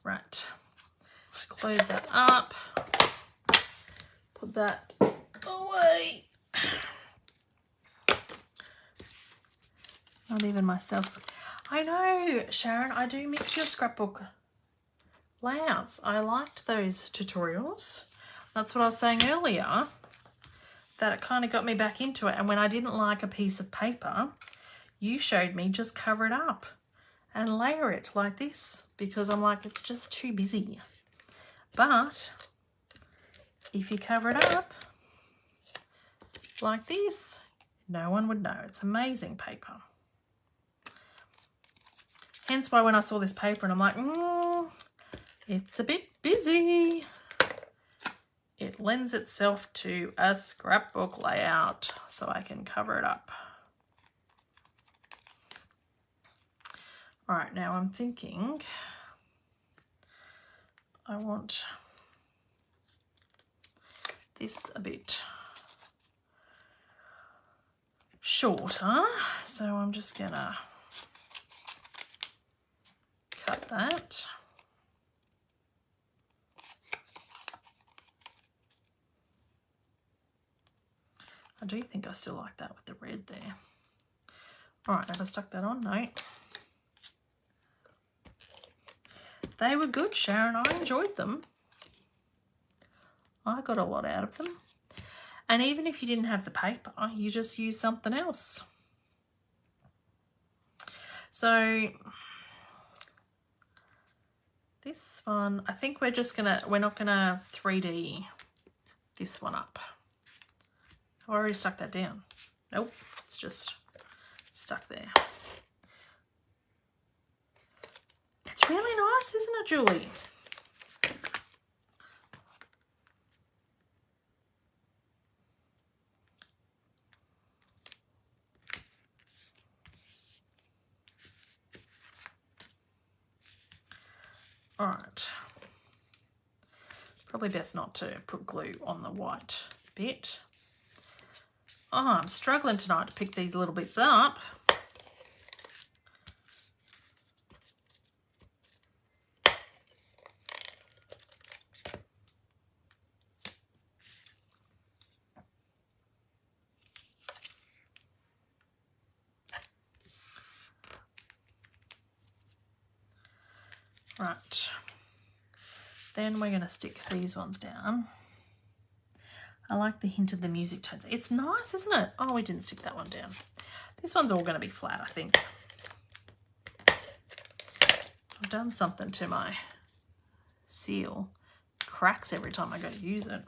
Right, close that up, put that away. Not even myself. I know, Sharon, I do miss your scrapbook layouts. I liked those tutorials. That's what I was saying earlier, that it kind of got me back into it. And when I didn't like a piece of paper, you showed me just cover it up and layer it like this, because I'm like, it's just too busy. But if you cover it up like this, no one would know. It's amazing paper. Hence why when I saw this paper and I'm like, it's a bit busy. It lends itself to a scrapbook layout, so I can cover it up. All right, now I'm thinking I want this a bit shorter, so I'm just gonna cut that. I do think I still like that with the red there. All right, have I stuck that on? No. They were good, Sharon. I enjoyed them. I got a lot out of them. And even if you didn't have the paper, you just use something else. So this one, I think we're not gonna 3D this one up. I've already stuck that down. Nope, it's just stuck there. It's really nice, isn't it, Julie? All right. Probably best not to put glue on the white bit. Oh, I'm struggling tonight to pick these little bits up. Right. Then we're going to stick these ones down. I like the hint of the music tones. It's nice, isn't it? Oh, we didn't stick that one down. This one's all going to be flat, I think. I've done something to my seal. It cracks every time I go to use it.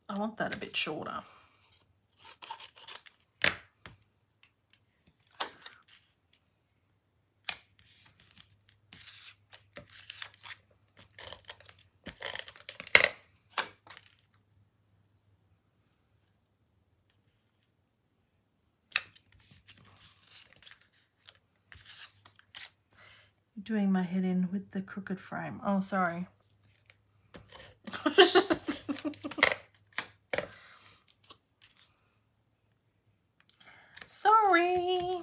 I want that a bit shorter. Doing my head in with the crooked frame. Oh, sorry. Sorry.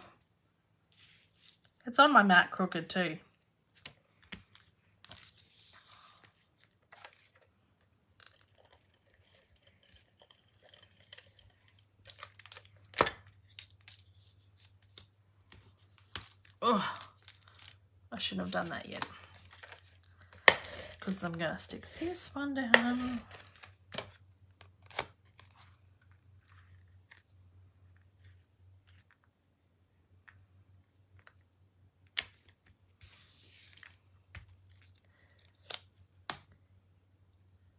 It's on my mat crooked too. Oh, I shouldn't have done that yet. Because I'm going to stick this one down.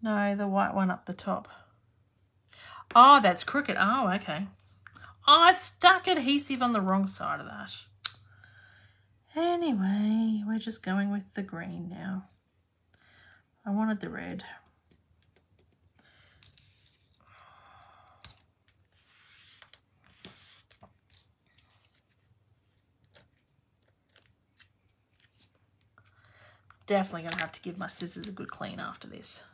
No, the white one up the top. Oh, that's crooked. Oh, okay. Oh, I've stuck adhesive on the wrong side of that. Anyway, we're just going with the green now. I wanted the red. Definitely going to have to give my scissors a good clean after this.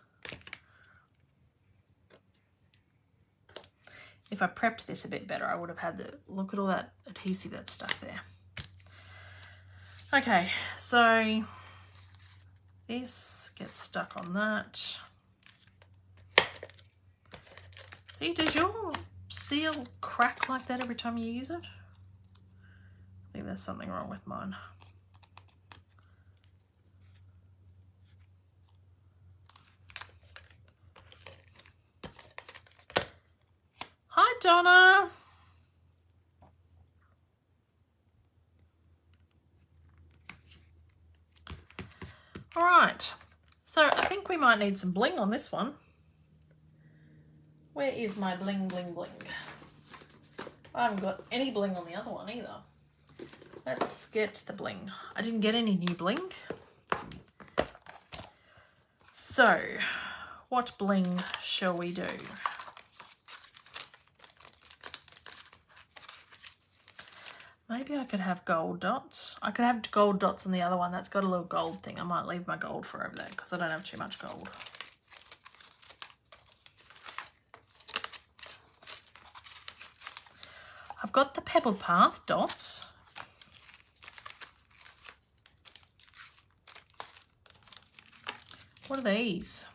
If I prepped this a bit better, I would have had the, look at all that adhesive that's stuck there. Okay, so this gets stuck on that. See, does your seal crack like that every time you use it? I think there's something wrong with mine. Hi, Donna. All right, so I think we might need some bling on this one. Where is my bling, bling, bling? I haven't got any bling on the other one either. Let's get the bling. I didn't get any new bling. So, what bling shall we do? Maybe I could have gold dots. I could have gold dots on the other one. That's got a little gold thing. I might leave my gold for over there because I don't have too much gold. I've got the Pebble Path dots. What are these?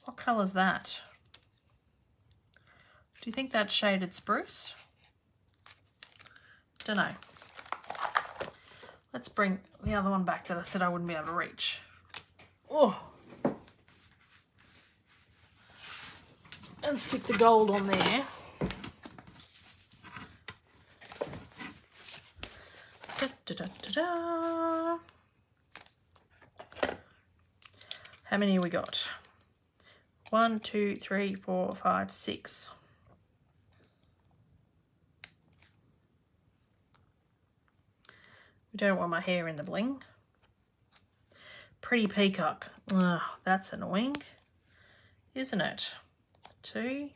What colour's that? Do you think that's shaded spruce? Don't know. Let's bring the other one back that I said I wouldn't be able to reach. Oh. And stick the gold on there. Da, da, da, da, da. How many we got? 1, 2, 3, 4, 5, 6. We don't want my hair in the bling. Pretty peacock. Ugh, that's annoying, isn't it? 2.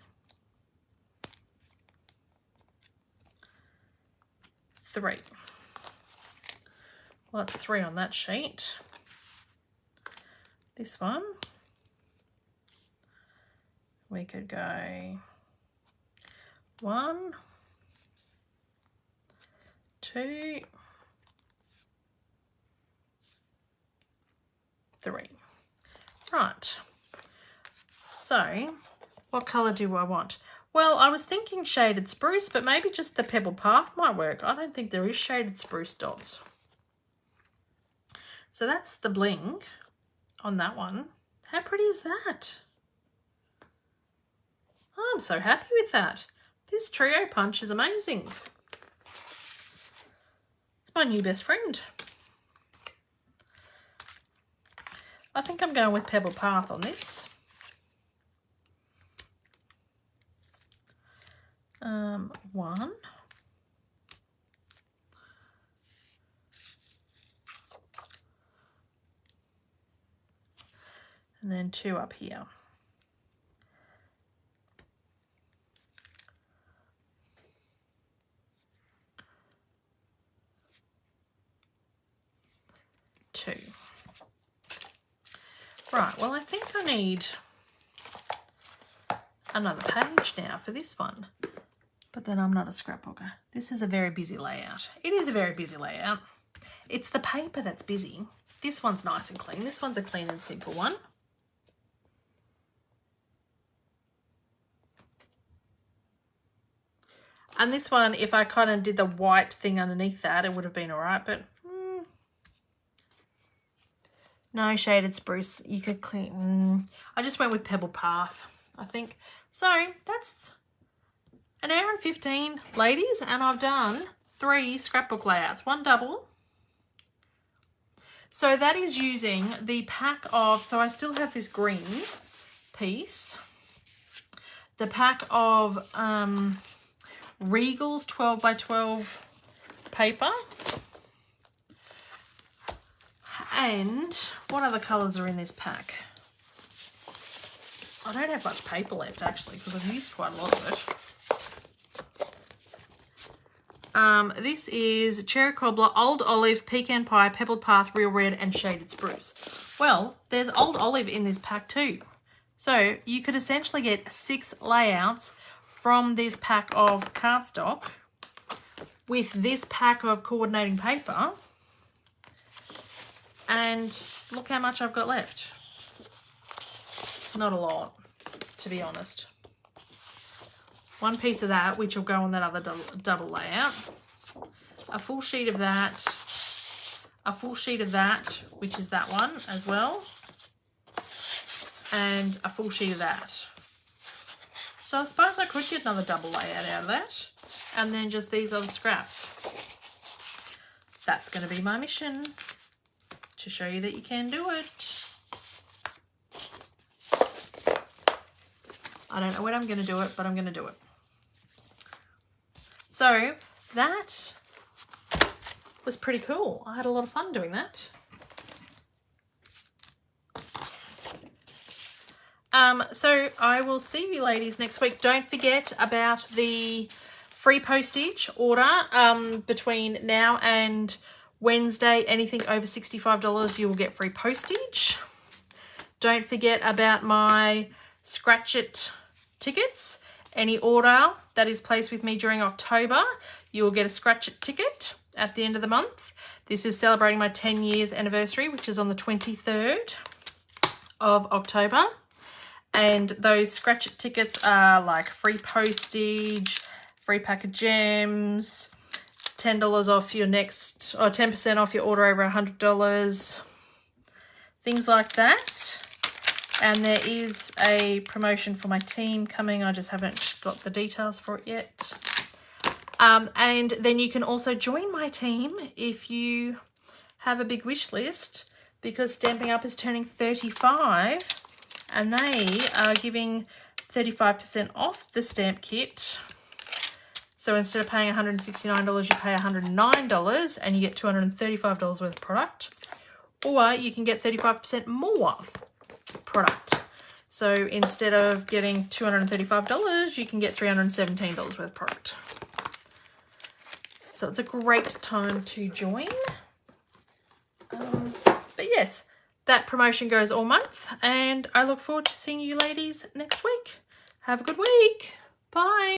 3. Well, that's 3 on that sheet. This one, we could go 1, 2, 3. Right. So, what colour do I want? Well, I was thinking shaded spruce, but maybe just the Pebble Path might work. I don't think there is shaded spruce dots. So that's the bling on that one. How pretty is that? Oh, I'm so happy with that. This trio punch is amazing. It's my new best friend. I think I'm going with Pebble Path on this. 1. And then 2 up here. Two. Right, well, I think I need another page now for this one. But then I'm not a scrapbooker. This is a very busy layout. It is a very busy layout. It's the paper that's busy. This one's nice and clean. This one's a clean and simple one. And this one, if I kind of did the white thing underneath that, it would have been all right, but no shaded spruce. You could clean. I just went with Pebble Path, I think. So that's an hour and 15, ladies, and I've done 3 scrapbook layouts, 1 double. So that is using the pack of, so I still have this green piece, the pack of Regal's 12 by 12 paper. And what other colours are in this pack? I don't have much paper left actually because I've used quite a lot of it. This is Cherry Cobbler, Old Olive, Pecan Pie, Pebbled Path, Real Red and Shaded Spruce. Well, there's Old Olive in this pack too. So you could essentially get 6 layouts from this pack of cardstock with this pack of coordinating paper. And look how much I've got left. Not a lot, to be honest. 1 piece of that, which will go on that other double layout. A full sheet of that. A full sheet of that, which is that one as well. And a full sheet of that. So I suppose I could get another double layout out of that. And then just these other scraps. That's going to be my mission. To show you that you can do it. I don't know when I'm going to do it, but I'm going to do it. So that was pretty cool. I had a lot of fun doing that. So I will see you ladies next week. Don't forget about the free postage order between now and Wednesday. Anything over $65 you will get free postage. Don't forget about my Scratch It tickets. Any order that is placed with me during October, you will get a Scratch It ticket at the end of the month. This is celebrating my 10 years anniversary, which is on the 23rd of October. And those scratch it tickets are like free postage, free pack of gems, $10 off your next, or 10% off your order over $100, things like that. And there is a promotion for my team coming. I just haven't got the details for it yet. And then you can also join my team if you have a big wish list, because Stamping Up is turning 35 and they are giving 35% off the stamp kit. So instead of paying $169, you pay $109 and you get $235 worth of product. Or you can get 35% more product. So instead of getting $235, you can get $317 worth of product. So it's a great time to join. But yes, that promotion goes all month, and I look forward to seeing you ladies next week. Have a good week. Bye.